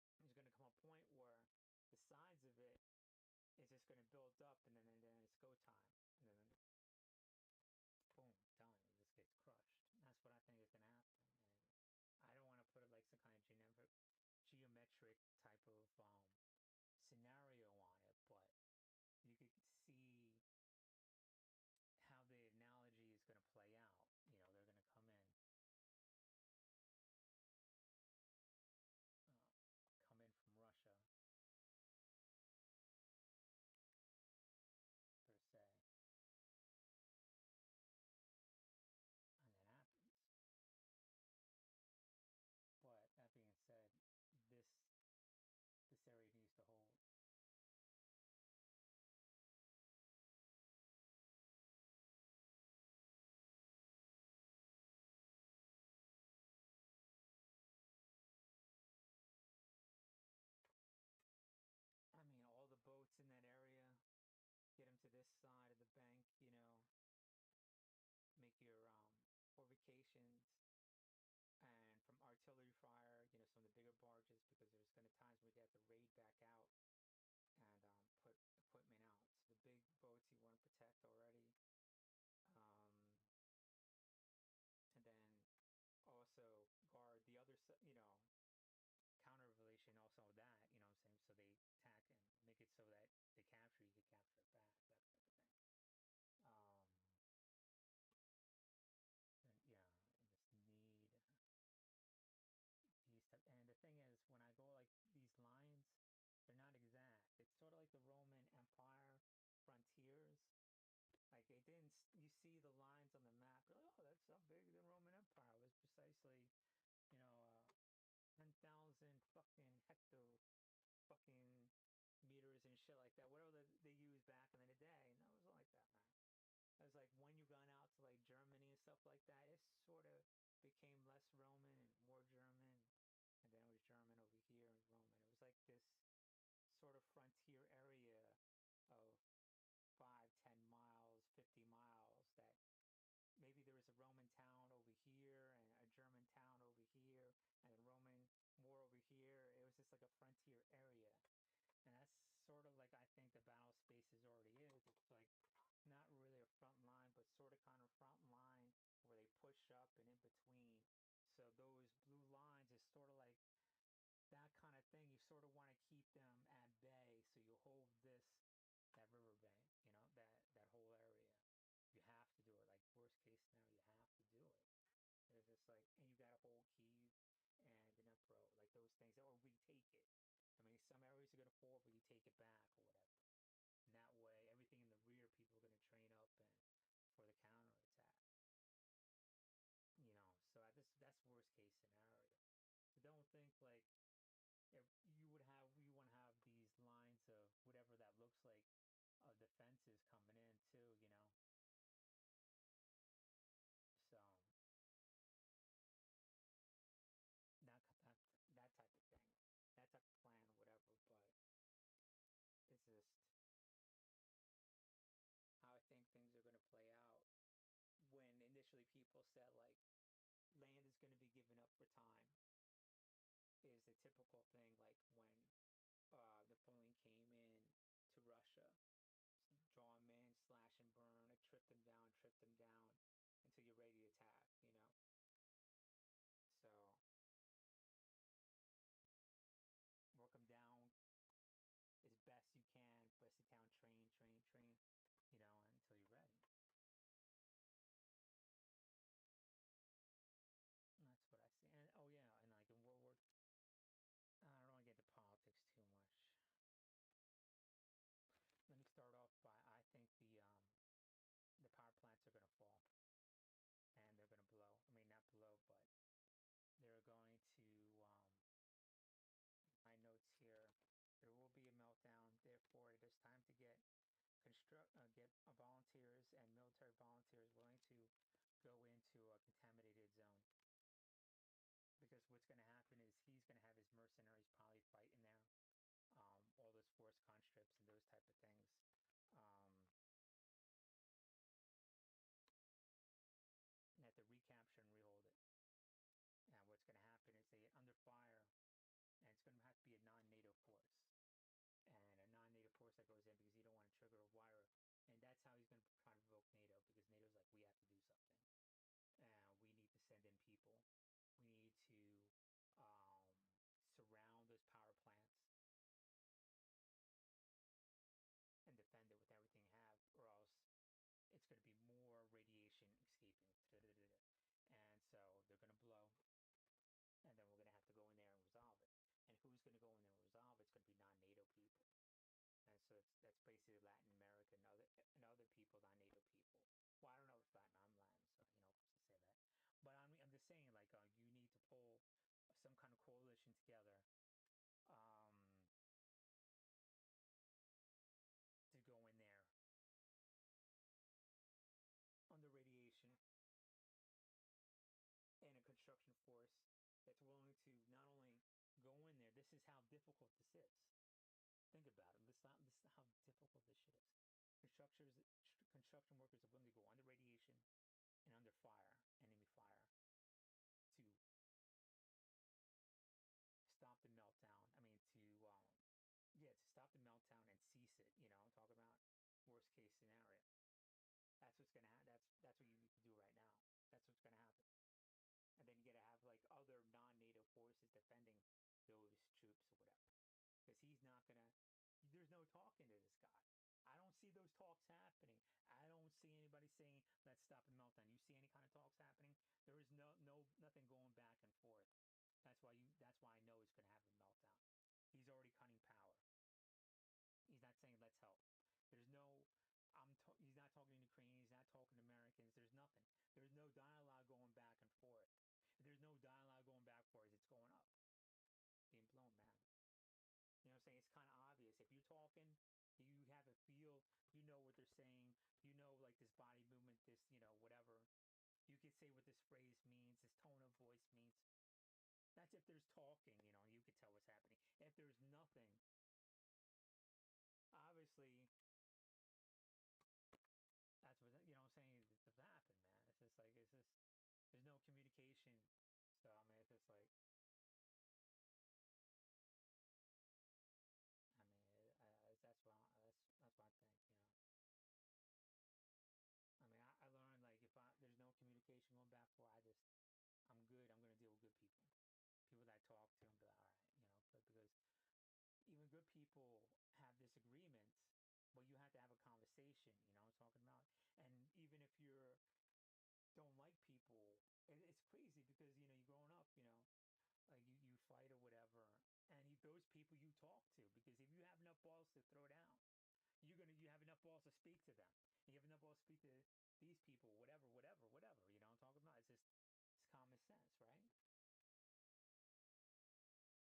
that, and the other. So there's going to come a point where the sides of it is just going to build up, and then it's go time, and then boom, done. It just gets crushed. And that's what I think is going to happen. And I don't want to put it like some kind of geometric type of scenario on it, but you could see how the analogy is going to play out. They're going to come in from Russia, per se, and that happens. But that being said, this area needs to hold. I mean, all the boats in that area, get them to this side of the bank, make your fortifications, and from artillery fire, some of the bigger barges, because there's going to times when you have to raid back out and put equipment out. So the big boats you want to protect already. And then also guard the other, counter relation also with that, what I'm saying? So they attack and make it so that they capture, you get captured back, that type of thing. see the lines on the map, you're like, oh, that's how big the Roman Empire was. Precisely, 10,000 fucking hecto fucking meters and shit like that. Whatever they used back in the day. No, it wasn't like that, man. It was like when you gone out to like Germany and stuff like that, it sort of became less Roman and more German. And then it was German over here and Roman. It was like this sort of frontier area of 5, 10 miles, 50 miles that maybe there was a Roman town over here and a German town over here and a Roman more over here. It was just like a frontier area. And that's sort of like I think the battle spaces already is. It's like not really a front line, but sort of kind of front line where they push up and in between. So those blue lines is sort of like that kind of thing. You sort of want to keep them at bay, so you hold that riverbank, that whole area. You have to do it. Like worst case scenario, you have to do it. And it's just like, and you got to hold Kiev and Dnipro, like those things, or retake it. I mean, some areas are gonna fall, but you take it back or whatever. And that way, everything in the rear, people are gonna train up and for the counterattack. So that's worst case scenario. But don't think like if you want to have these lines of whatever that looks like defenses coming in too. So that type of thing, that type of plan, whatever. But it's just how I think things are going to play out. When initially people said like land is going to be given up for time, is a typical thing. Like when Napoleon came in to Russia, draw them in, slash and burn, like trip them down until you're ready to attack. So work them down as best you can, bust it down, train, until you're ready. And that's what I see. And oh yeah, and like in World War, I don't want to get into politics too much. Let me start off by I think the power plants are going to fall, and they're going to blow. I mean, not blow, but they're going to. My notes here. There will be a meltdown. Therefore, it is time to get volunteers and military volunteers willing to go into a contaminated zone. Because what's going to happen is he's going to have his mercenaries probably fighting there, all those force conscripts and those type of things. And have to recapture and rehold it. And what's going to happen is they get under fire, and it's going to have to be a non-NATO force. And a non-NATO force that goes in because you don't want to trigger a wire. And that's how he's going to try to provoke NATO, because NATO's like, we have to do something. We need to send in people. We need to surround those power plants and defend it with everything you have, or else it's going to be more radiation escaping. And so they're going to blow, and then we're going to have to go in there and resolve it. And who's going to go in there and resolve it? It's going to be non-NATO people. And so that's basically Latin America and other people, non-NATO people. Well, I don't know if I'm Latin, so to say that. But I'm just saying, like, you need to pull some kind of coalition together to go in there under radiation, and a construction force that's willing to not only go in there. This is how difficult this is. Think about it. This is how difficult this shit is. Construction workers are willing to go under radiation and under fire, enemy fire, to stop the meltdown. I mean, to stop the meltdown and cease it. I'm talking about worst case scenario. That's what's gonna happen. That's what you need to do right now. That's what's gonna happen. And then you gotta have like other non-NATO forces defending those troops or whatever, because he's not gonna. There's no talking to this guy. I don't see those talks happening. I don't see anybody saying, let's stop the meltdown. You see any kind of talks happening? There is nothing going back and forth. That's why I know he's going to have a meltdown. He's already cutting power. He's not saying, let's help. He's not not talking to Ukrainians, he's not talking to Americans. There's nothing. There's no dialogue going back and forth. If there's no dialogue going back and forth, it's going up. Being blown, man. You know what I'm saying? It's kind of obvious. If you're talking, you have a feel, you know what they're saying, you know, like this body movement, this, you know, whatever. You could say what this phrase means, this tone of voice means. That's if there's talking, you know, you could tell what's happening. If there's nothing, obviously, that's what, you know what I'm saying, it doesn't happen, man. It's just like, it's just, there's no communication. So, I mean, it's just like, I mean, that's what I think, you know. I mean, I learned, like, if there's no communication going back for, I'm good. I'm going to deal with good people. People that I talk to and be like, all right, you know, good, because even good people have disagreements, but you have to have a conversation, you know what I'm talking about? And even if you don't like people, it's crazy because, you know, you're growing up, you know, like you fight or whatever, and those people you talk to, because if you have enough balls to throw down, you have enough balls to speak to them. You have enough balls to speak to these people, whatever, you know what I'm talking about? It's common sense, right?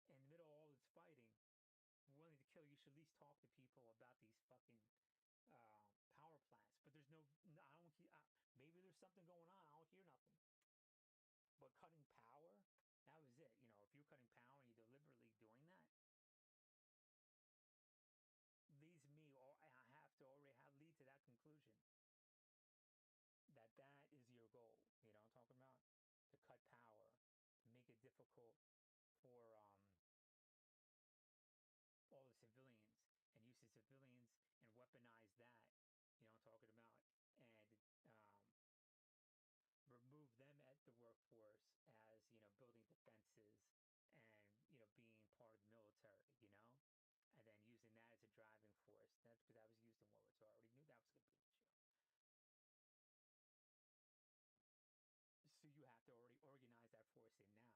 In the middle of all this fighting, willing to kill, you should at least talk to people about these fucking power plants. But there's no, I don't hear, maybe there's something going on, I don't hear nothing. But cutting power, that was it. You know, if you're cutting power and you're deliberately doing that, leads me, or I have to already lead to that conclusion that is your goal. You know what I'm talking about? To cut power, to make it difficult for all the civilians, and use the civilians and weaponize that. You know what I'm talking about? And remove them at the workforce as, you know, building defenses and, you know, being part of the military, you know, and then using that as a driving force. That's because that was used in World War II. I already knew that was going to be an issue. So you have to already organize that force in now.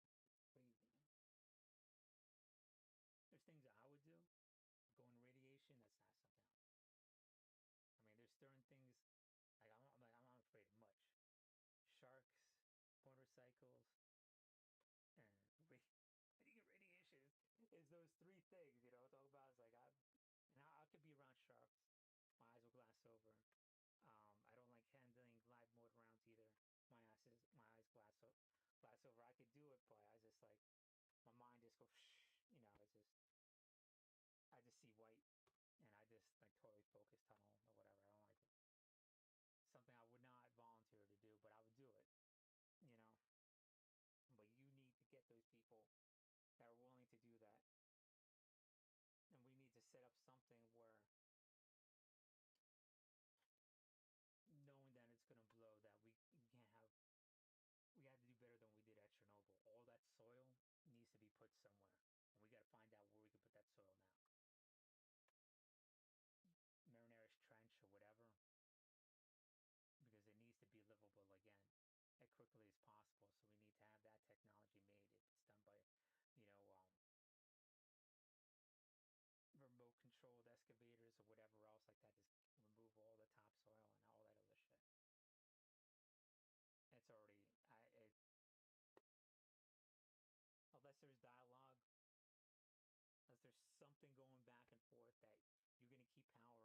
Crazy, man. There's things that I would do. Going radiation, that's not something I would do. I mean, there's certain things, like I'm not afraid of much. Sharks, motorcycles, and radiation is those three things, you know, talk about. It's like I could be around sharks, my eyes will glass over. I don't like handling live motor rounds either. My eyes glass over. I could do it, but I just like, my mind just goes, you know, I just see white, and I just like totally focus tunnel or whatever. I don't like it. Something I would not volunteer to do, but I would do it, you know. But you need to get those people that are willing to do that. And we need to set up something where, knowing that it's going to blow, that we have to do better than we did at Chernobyl. All that soil needs to be put somewhere. And we got to find out where we can put that soil now. Marianas Trench or whatever. Because it needs to be livable again as quickly as possible. So we need to have that technology made. If it's done by, you know, remote controlled excavators or whatever else like that, just remove all the topsoil and all that other shit. It's already, unless there's dialogue, unless there's something going back and forth that you're going to keep power on,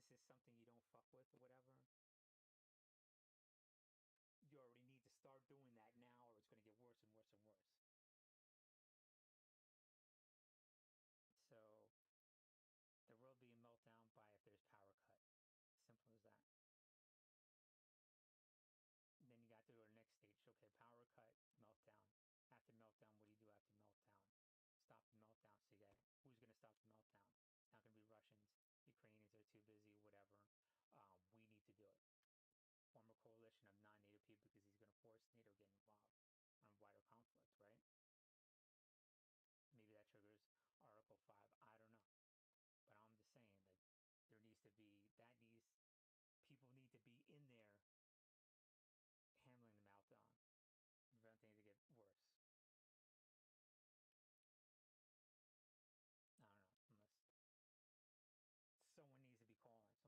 this is something you don't fuck with or whatever, you already need to start doing that now, or it's going to get worse and worse and worse. So there will be a meltdown by if there's power cut. Simple as that. Then you got to go to the next stage. Okay, power cut, meltdown. After meltdown, what do you do after meltdown? Stop the meltdown. So you got, who's going to stop the meltdown? Not going to be Russians. Ukrainians are too busy, whatever. We need to do it. Form a coalition of non-native people, because he's going to force NATO to get involved on wider conflict, right? Maybe that triggers Article 5. I don't know. But I'm just saying that people need to be in there handling the meltdown, prevent things to get worse. I don't know, unless someone needs to be calling.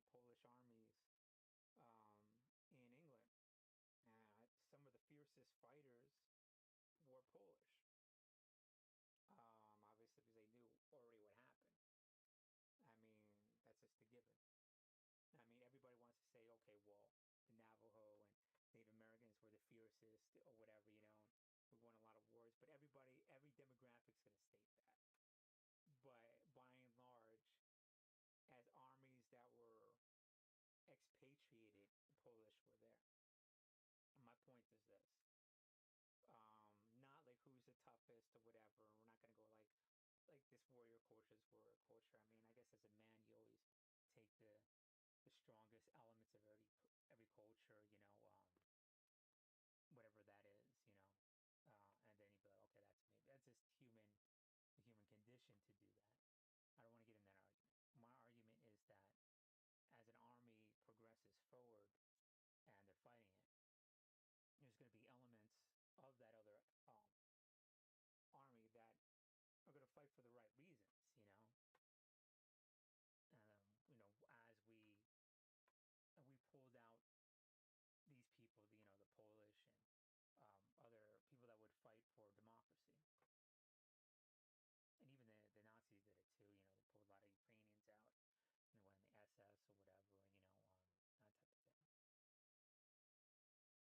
Polish armies in England. And some of the fiercest fighters were Polish. Obviously, because they knew already what happened. I mean, that's just a given. I mean, everybody wants to say, okay, well, the Navajo and Native Americans were the fiercest or whatever, you know. We won a lot of wars, but every demographic's going to state that. But by and large, as armies that were expatriated, the Polish were there. And my point is this. Not like who's the toughest or whatever. We're not going to go like this warrior culture is warrior culture. I mean, I guess as a man, you always take the strongest elements of every culture, you know, whatever that is, you know, and then you'd be like, okay, that's just the human condition to do that. I don't want to get in that argument. My argument is that as an army progresses forward and they're fighting it, there's going to be elements of that other army that are going to fight for the right reasons, you know. You know, as we pulled out these people, you know, the Polish and other people that would fight for democracy, and even the Nazis did it too. You know, they pulled a lot of Ukrainians out, and they went in the SS or whatever, you know, that type of thing.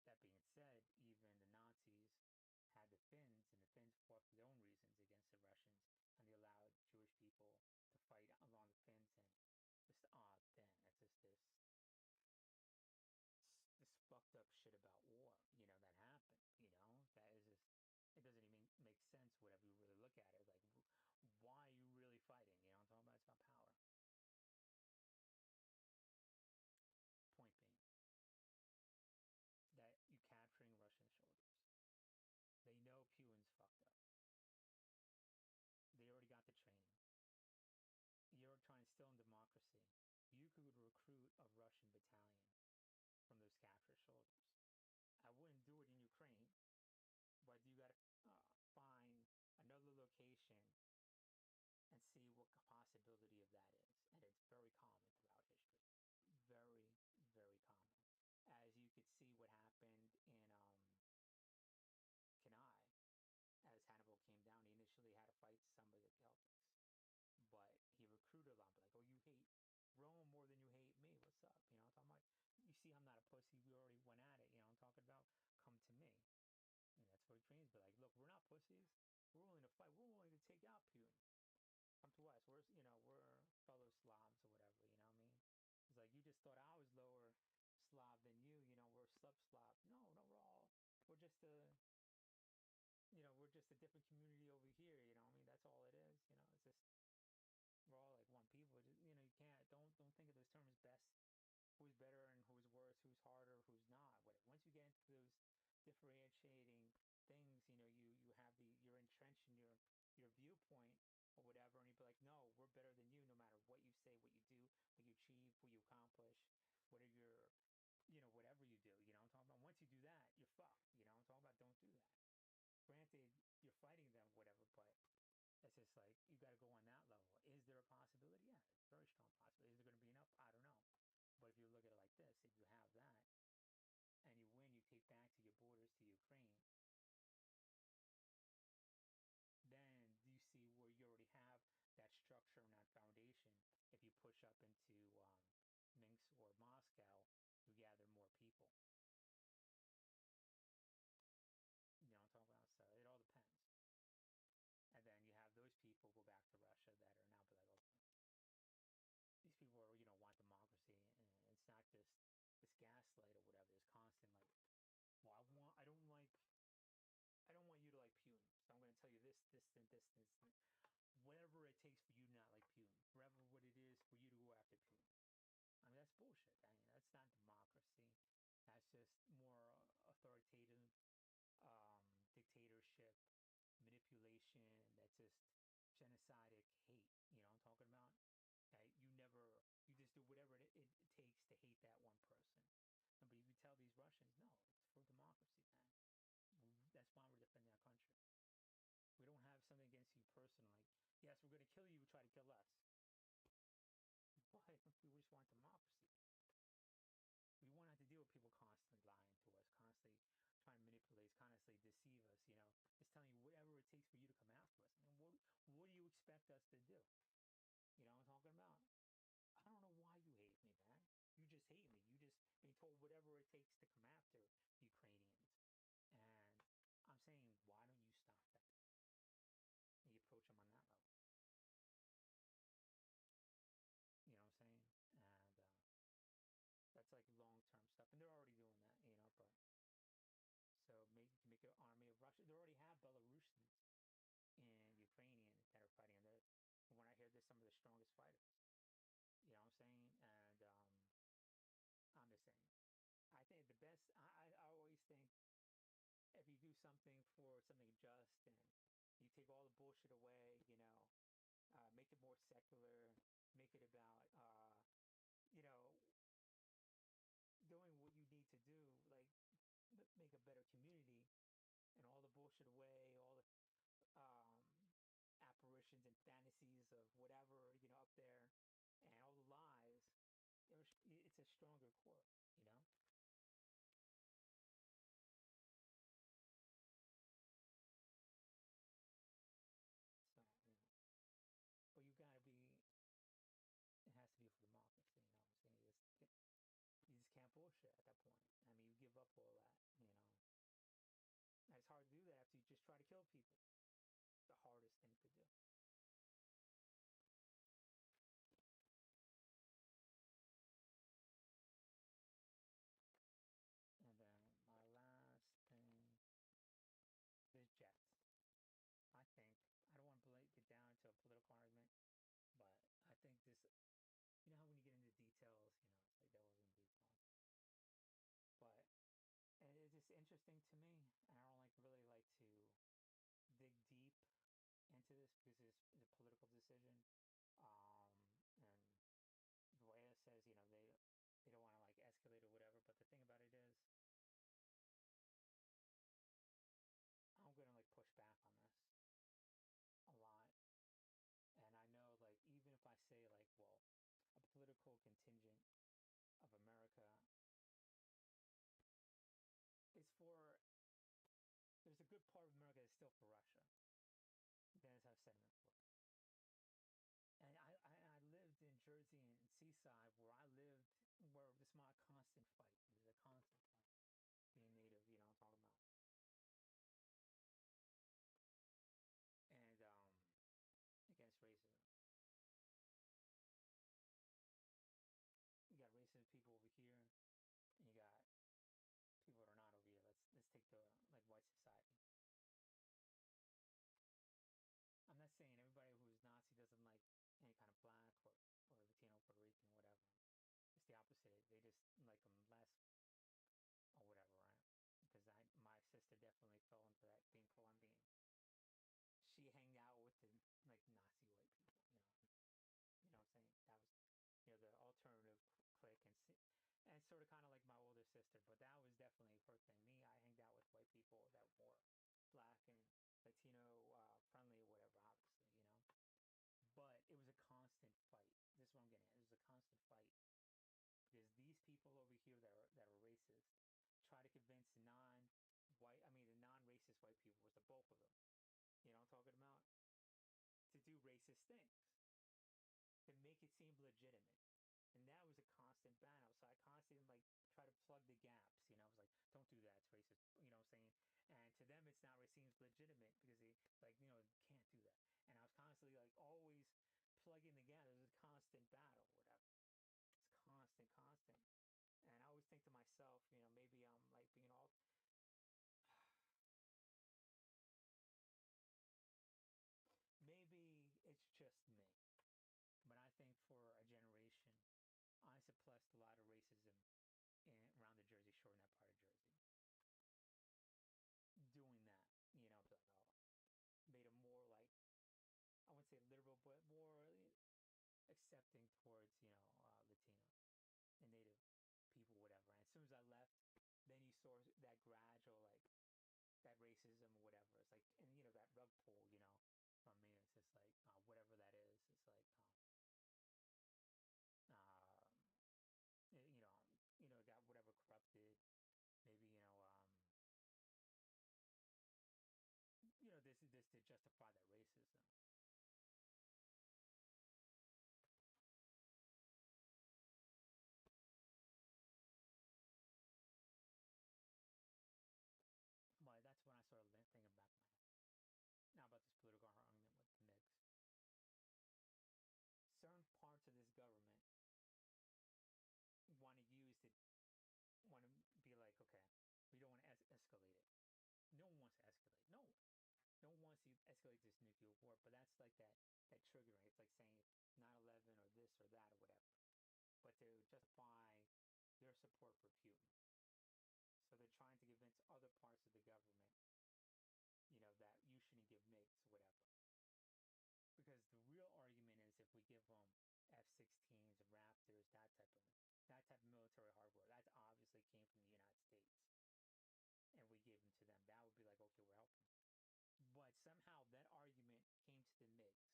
That being said, even the Nazis had the Finns, and the Finns fought for their own reasons against the Russians, and they allowed Jewish people to fight along the Finns, and just the odd thing. It's just this fucked up shit about war, you know, that happened, you know, that is just, it doesn't even make sense whatever you really look at it. Like, why are you really fighting? You know what I'm talking about? It's about power. Point being that you're capturing Russian soldiers. They know Putin's fucked up. They already got the training. You're trying to instill in democracy. You could recruit a Russian battalion from those captured soldiers. I wouldn't do it in Ukraine, but you got to find another location and see what the possibility of that is. And it's very common throughout history. Very, very common. As you could see what happened in Cannae, as Hannibal came down, he initially had to fight some of the Celtics. But he recruited them, like, oh, you hate Rome more than you hate me. What's up? You know, I'm talking about, you see, I'm not a pussy. We already went at it. You know, I'm talking about, come to me. And that's what Ukrainians be like, look, we're not pussies. We're willing to fight. We're willing to take out Putin. Come to us. We're, you know, we're fellow Slavs or whatever. You know what I mean? It's like, you just thought I was lower Slav than you. You know, we're Slav. No, we're just we're just a different community over here. You know what I mean? That's all it is. You know, it's just, we're all like one people. Just, you know, you can't, don't think of those terms best, who's better and who's worse, who's harder, who's not. Once you get into those differentiating things, you know, you have you're entrenched in your viewpoint or whatever, and you'd be like, no, we're better than you, no matter what you say, what you do, what you achieve, what you accomplish, whatever whatever you do. You know what I'm talking about? Once you do that, you're fucked. You know what I'm talking about? Don't do that. Granted, you're fighting them, whatever, but it's just like, you got to go on that level. Is there a possibility? Yeah, it's a very strong possibility. Is there going to be enough? I don't know. But if you look at it like this, if you have that and you win, you take back to your borders to Ukraine, then you see where you already have that structure and that foundation. If you push up into Minsk or Moscow, you gather more people. You know what I'm talking about? So it all depends. And then you have those people go back to Russia that are now be like, okay, these people are, you know, want democracy, and it's not just this gaslight or whatever. This constant like, well, I don't want you to like Putin, so I'm going to tell you this, and this, whatever it takes for you to not like Putin, whatever what it is for you to go after Putin. I mean, that's bullshit. I mean, that's not democracy. That's just more authoritative, dictatorship, manipulation. That's just genocidal hate. You know what I'm talking about? You just do whatever it takes to hate that one person. But you tell these Russians, no, it's for democracy, man. That's why we're defending our country. We don't have something against you personally. Yes, we're going to kill you, try to kill us. But we just want democracy. manipulate, constantly deceive us. It's telling you whatever it takes for you to come after us. I mean, what do you expect us to do? You know what I'm talking about? I don't know why you hate me, man. You just hate me. You just being told whatever it takes to come after Ukrainians. And I'm saying, why don't you stop that? And you approach them on that level. You know what I'm saying? And that's like long-term stuff. And they're already doing that, but so maybe you can make an army of Russia. They already have Belarusians and Ukrainians that are fighting. And from what I hear, they're some of the strongest fighters. You know what I'm saying? And I'm just saying, I think the best, I always think if you do something for something just and you take all the bullshit away, make it more secular, make it about, doing what you need to do, like make a better community and all the bullshit away, all the apparitions and fantasies of whatever, up there and all the lies, it's a stronger core, So, but you gotta be, it has to be for democracy, I'm saying? You just can't bullshit at that point. I mean, you give up all that, And it's hard to do that after you just try to kill people. The hardest thing to do. And then my last thing is jets. I think, I don't want to get down into a political argument, but I think this, how when you get into details, it's like devil's in details. But and it's just interesting to me, and I don't really like to dig deep into this because it's a political decision. And Voya says, they don't want to like escalate or whatever. But the thing about it is, I'm gonna like push back on this a lot. And I know, like, even if I say like, well, a political contingent of America is for, there's a good part of America that's still for Russia. Then I've said it before. And I lived in Jersey and Seaside where this is my constant fight. There's a constant fight. Being native, I'm talking about. And against racism. You got racist people over here, and you got people that are not over here. Let's take the like white society. I'm not saying everybody who's Nazi doesn't like any kind of black or Latino, Puerto Rican, or whatever. It's the opposite. They just like them less or whatever, right? Because my sister definitely fell into that being Colombian. She hanged out with the like Nazi white people, You know what I'm saying? That was, the alternative clique and sort of kind of like my older sister, but that was definitely her thing. Me, I hanged out with white people that were black and Latino friendly or whatever, obviously, But it was a constant fight. This is what I'm getting at. It was a constant fight because these people over here that are racist try to convince the non-racist white people, was the bulk of them. You know what I'm talking about? To do racist things, to make it seem legitimate. And that was a constant battle. So I constantly like try to plug the gaps. I was like, don't do that. It's racist. You know what I'm saying? And to them, it's not. It seems legitimate because they like, can't do that. And I was constantly like always plugging the gap. It was a constant battle, whatever. It's constant. And I always think to myself, maybe I'm like being all. Maybe it's just me. But I think for a generation, I suppressed a lot of racism around the Jersey Shore in that part of Jersey. Doing that, made them more like, I wouldn't say liberal, but more accepting towards, Latino and Native people, whatever. And as soon as I left, then you saw that gradual, like, that racism or whatever. It's like, and, that rug pull, from me, it's just like, whatever that is, it's like, got whatever corrupted, maybe, justify that racism. But that's when I started thinking back in my head. Now about this political argument with the MiGs. Certain parts of this government want to be like, okay, we don't want to escalate it. No one wants to escalate. No one. No one wants to escalate this nuclear war, but that's like that triggering. It's like saying 9/11 or this or that or whatever. But to justify their support for Putin. So they're trying to convince other parts of the government, that you shouldn't give MiGs, whatever. Because the real argument is if we give them F-16s, Raptors, that type of military hardware, that obviously came from the United States, and we gave them to them, that would be like, okay, we're helping. But somehow that argument came to the MiGs.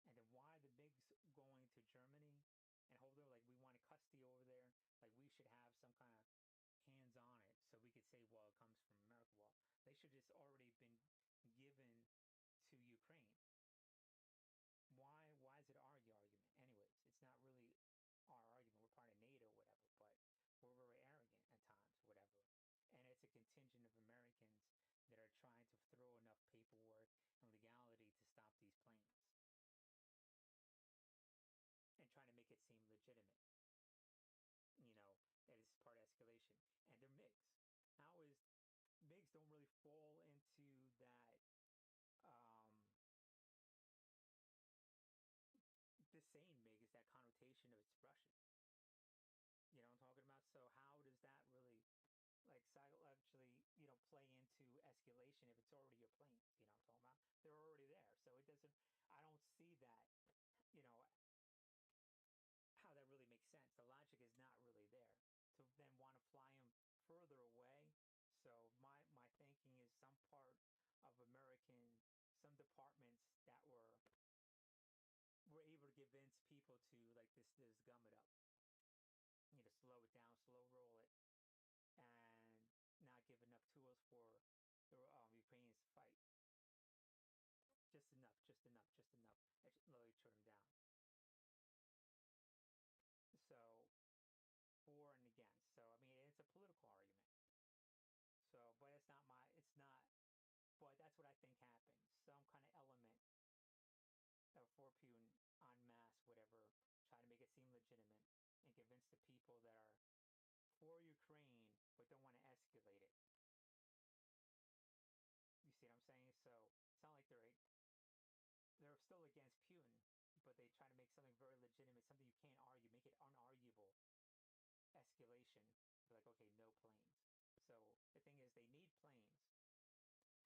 And then why the MiGs going to Germany and hold them, like we want a custody over there, like we should have some kind of hands on it so we could say, well, it comes from America. Well, they should just already been given to Ukraine. Why is it our argument? Anyways, it's not really our argument. We're part of NATO, whatever, but we're very arrogant at times, whatever. And it's a contingent of Americans that are trying to throw enough paperwork and legality to stop these planes and trying to make it seem legitimate. That is part of escalation. And they're MiGs. How is MiGs don't really fall into that the same MiG is that connotation of it's Russian. You know what I'm talking about? So how does that really psychologically, play into escalation if it's already your planes? You know what I'm talking about? They're already there. So it doesn't, I don't see that, how that really makes sense. The logic is not really there to then want to fly them further away. So my thinking is some part of some departments that were able to convince people to like this gum it up, slow it down, slow roll it, and not give enough tools for the Ukrainians to fight. Just enough. That should slowly shut them down. So, for and against. So, I mean, it's a political argument. So, but but that's what I think happened. Some kind of element for Putin en masse, whatever, try to make it seem legitimate and convince the people that are for Ukraine but don't want to escalate it. You see what I'm saying? So it's not like they're still against Putin, but they try to make something very legitimate, something you can't argue, make it unarguable escalation. Be like, okay, no planes. So the thing is, they need planes.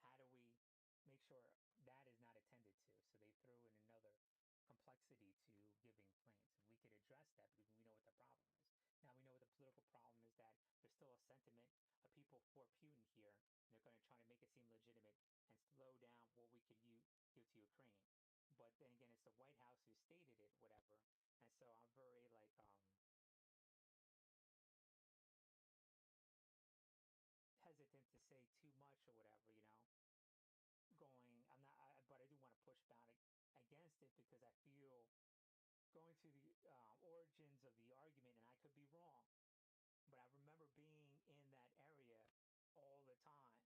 How do we make sure that is not attended to? So they threw in another complexity to giving planes. And we could address that because we know what the problem is. Now we know what the political problem is, that there's still a sentiment of people for Putin here. And they're going to try to make it seem legitimate and slow down what we could give to Ukraine. But then again, it's the White House who stated it, whatever. And so I'm very hesitant to say too much or whatever, but I do want to push back against it because I feel going through the origins of the argument, and I could be wrong, but I remember being in that area all the time,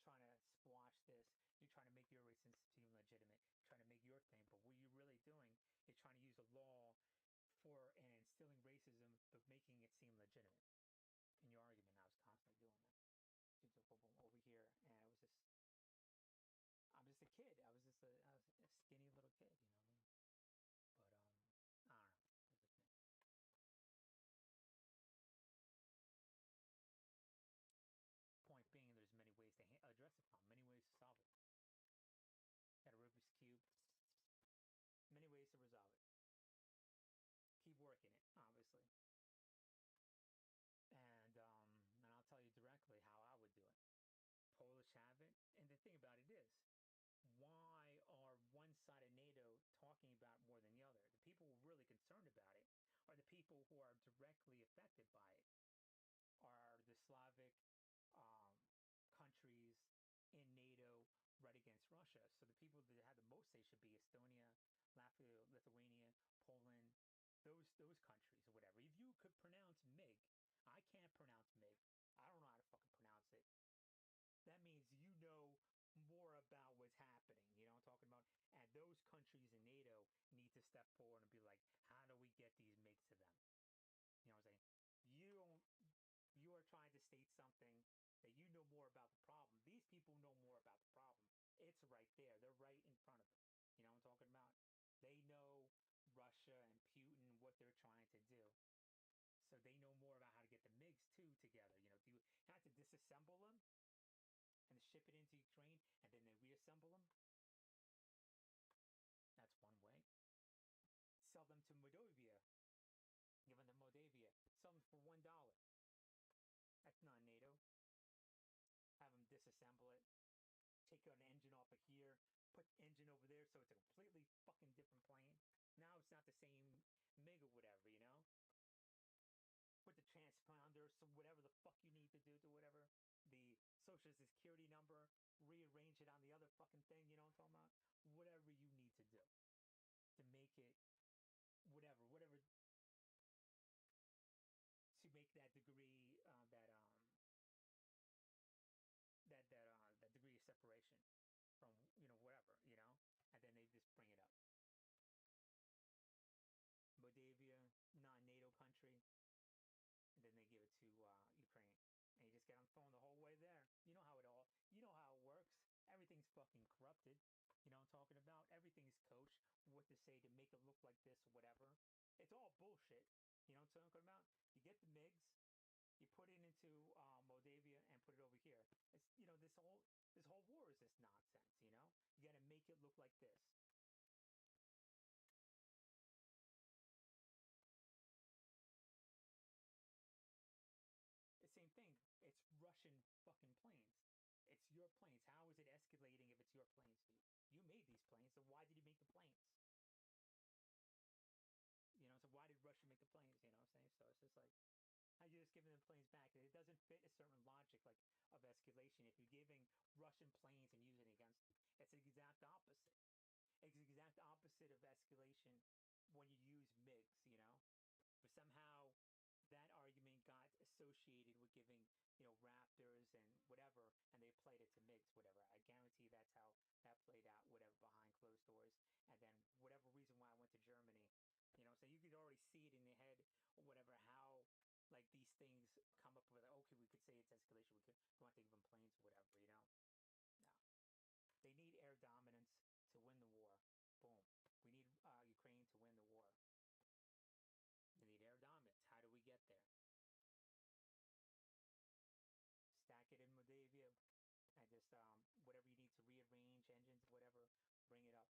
trying to squash this. You're trying to make your racism seem legitimate, trying to make your thing, but what you're really doing is trying to use the law for and instilling racism, but making it seem legitimate. In your argument, I was constantly doing that. Over here, and I'm just a kid. I was just a skinny little kid, you know what I mean? But I don't know. That's the thing. Point being, there's many ways to address the problem, many ways to solve it. Got a Rubik's Cube. Many ways to resolve it. Keep working it, obviously. And I'll tell you directly how I would do it. Polish have it. And the thing about it is, why are one side of NATO talking about more than the other? The people who are really concerned about it are the people who are directly affected by it, are the Slavic countries in NATO right against Russia. people that have the most say should be Estonia, Latvia, Lithuania, Poland, those countries or whatever. If you could pronounce MiG, I can't pronounce MiG. I don't know how to fucking pronounce it. That means you know more about what's happening. You know what I'm talking about? And those countries in NATO need to step forward and be like, how do we get these MiGs to them? You know what I'm saying? You are trying to state something that you know more about the problem. These people know more about the problem. It's right there. They're right in front of them. You know what I'm talking about? They know Russia and Putin, what they're trying to do. So they know more about how to get the MiGs too together. You know, do you have to disassemble them and ship it into Ukraine and then they reassemble them? That's one way. Sell them to Moldavia. Give them to Moldavia. Sell them for $1. That's not NATO. Have them disassemble it. Take an engine off of here. Put the engine over there so it's a completely fucking different plane. Now it's not the same MiG or whatever, you know? Put the transponder, so whatever the fuck you need to do to whatever. The social security number. Rearrange it on the other fucking thing, you know what I'm talking about? Whatever you need to do. To make it whatever. To make that degree, that degree of separation from, you know, whatever, you know, and then they just bring it up. Moldavia, non-NATO country, and then they give it to Ukraine, and you just get on the phone the whole way there. You know how it works. Everything's fucking corrupted. You know what I'm talking about? Everything's coached what to say to make it look like this or whatever. It's all bullshit. You know what I'm talking about? You get the MiGs, you put it into Moldavia and put it over here. It's, you know, this whole war is this nonsense, you know? You got to make it look like this. The same thing. It's Russian fucking planes. It's your planes. How is it escalating if it's your planes, dude? You made these planes, so why did you make the planes? You know, so why did Russia make the planes? You know what I'm saying? So it's just like, how you just giving them planes back? It doesn't fit a certain logic like of escalation. If you're giving Russian planes and using it against, it's the exact opposite. It's the exact opposite of escalation when you use MiGs, you know? But somehow that argument got associated with giving, you know, Raptors and whatever, and they played it to MiGs, whatever. I guarantee that's how that played out, whatever, behind closed doors. And then whatever reason why I went to Germany, you know, so you could already see it in your head or whatever, how like these things come up with, okay, we could say it's escalation. We want to give them planes or whatever, you know? No. They need air dominance to win the war. Boom. We need Ukraine to win the war. They need air dominance. How do we get there? Stack it in Moldavia and just whatever you need to rearrange engines, whatever, bring it up.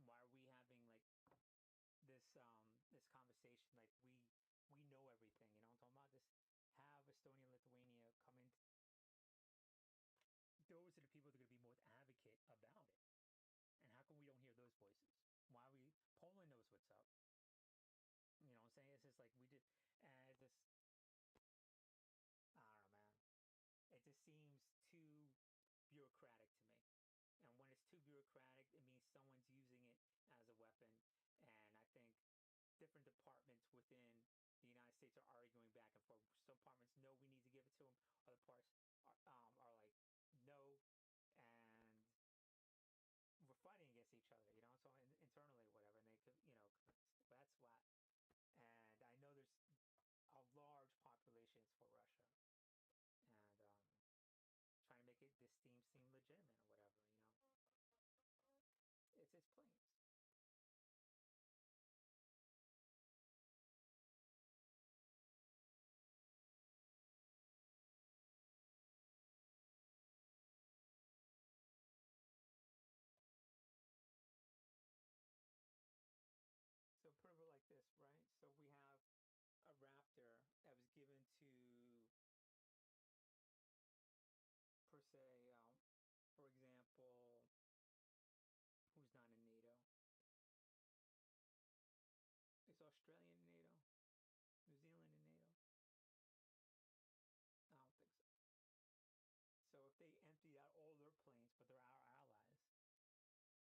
Why are we having like this conversation like we know everything, you know what I'm talking about? Just have Estonia and Lithuania come in. Those are the people that are going to be more advocate about it. And how come we don't hear those voices? Why we Poland knows what's up. You know what I'm saying? It's just like we did, and it just, I don't know, man. It just seems too bureaucratic to me. And when it's too bureaucratic, it means someone's using it as a weapon. And I think different departments within the United States are arguing back and forth. Some departments know we need to give it to them. Other parts are like, no. And we're fighting against each other, you know, so internally or whatever. And they could, you know, that's what. And I know there's a large populations for Russia. And trying to make it this seem legitimate or whatever, you know. It's planes. So put it like this, right? So we have a Raptor that was given to, per se, for example, who's not in NATO? Is Australia in NATO? New Zealand in NATO? I don't think but they're our allies.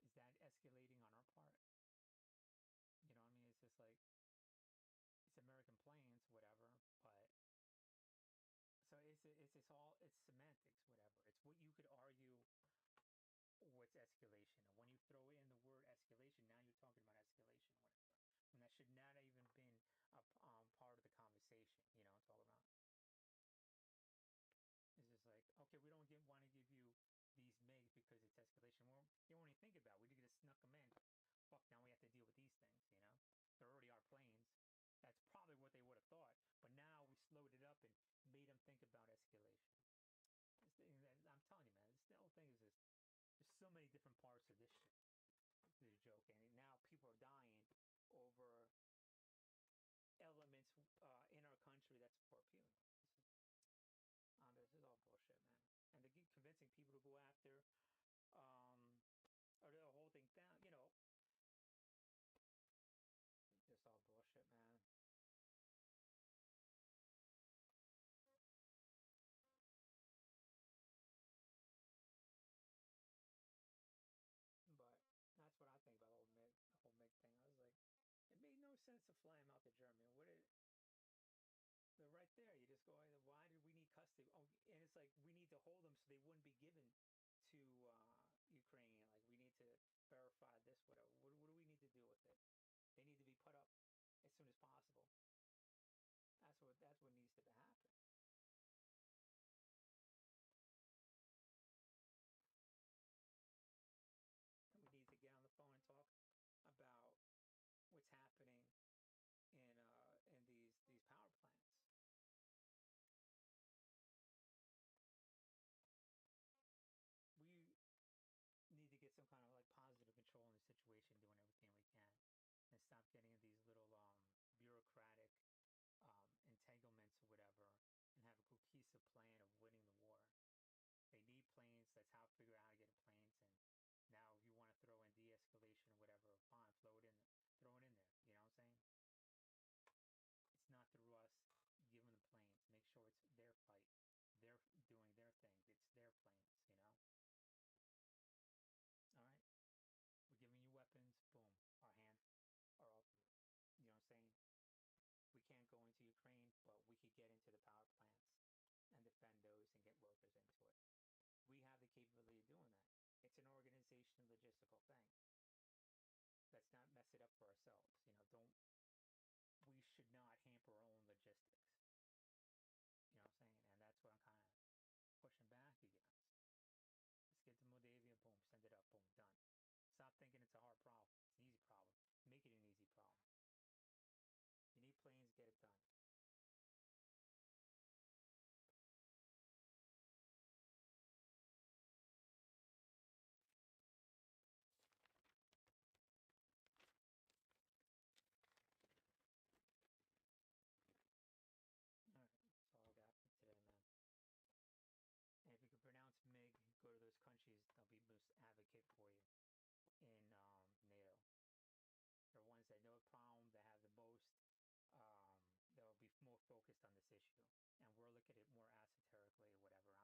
Is that escalating on our part? You know what I mean? It's just like, it's American planes, whatever, but so it's semantics, whatever. It's what you could argue what's escalation. And when you throw in the word escalation, now you're talking about escalation, whatever. When that should not even been a part of the conversation, you know what I'm talking about? It's just like, okay, we don't want to give you these MiGs because it's escalation. Well, you don't even think about it. We just snuck them in. Fuck, now we have to deal with these things, you know? They're already our planes. That's probably what they would have thought. But now we slowed it up and made them think about escalation. I'm telling you, man, this whole thing is just, there's so many different parts of this shit. This is a joke. And now people are dying over elements in our country that support Putin. This is all bullshit, man. And to keep convincing people to go after or the whole thing down, you know, just all bullshit, man. But that's what I think about the whole MiG thing. I was like, it made no sense to fly him out to Germany. They're right there. You just go, why did we need custody? Oh, and it's like, we need to hold them so they wouldn't be given to Ukraine. Like, we need to verify this, whatever. What do we need to do with it? They need to be put up as soon as possible. That's what needs to happen. And we need to get on the phone and talk about what's happening in these power plants. We need to get some kind of like positive control in the situation, doing everything we can, and stop getting in these little bureaucratic entanglements or whatever, and have a cohesive plan of winning the war. They need planes. That's how figure out how to get planes. And now, if you want to throw in de-escalation or whatever, fine, throw it in there. You know what I'm saying? It's not through us giving them planes. Make sure it's their fight. They're doing their thing. It's their planes, you know? All right? We're giving you weapons. Boom. Our hands are off. You know what I'm saying? We can't go into Ukraine, but we could get into the power plants and defend those and get workers into it. We have the capability of doing that. It's an organization logistical thing. Let's not mess it up for ourselves. You know, we should not hamper our own logistics. You know what I'm saying? And that's what I'm kind of pushing back against. Let's get to Moldavia, boom, send it up, boom, done. Stop thinking it's a hard problem. It's an easy problem. Make it an easy problem. You need planes, get it done. Alright, that's all I got for today, man. And if you can pronounce MiG, go to those countries, they'll be most advocate for you in NATO. They're ones that know the problem, that have the most, that'll be more focused on this issue. And we're looking at it more esoterically or whatever.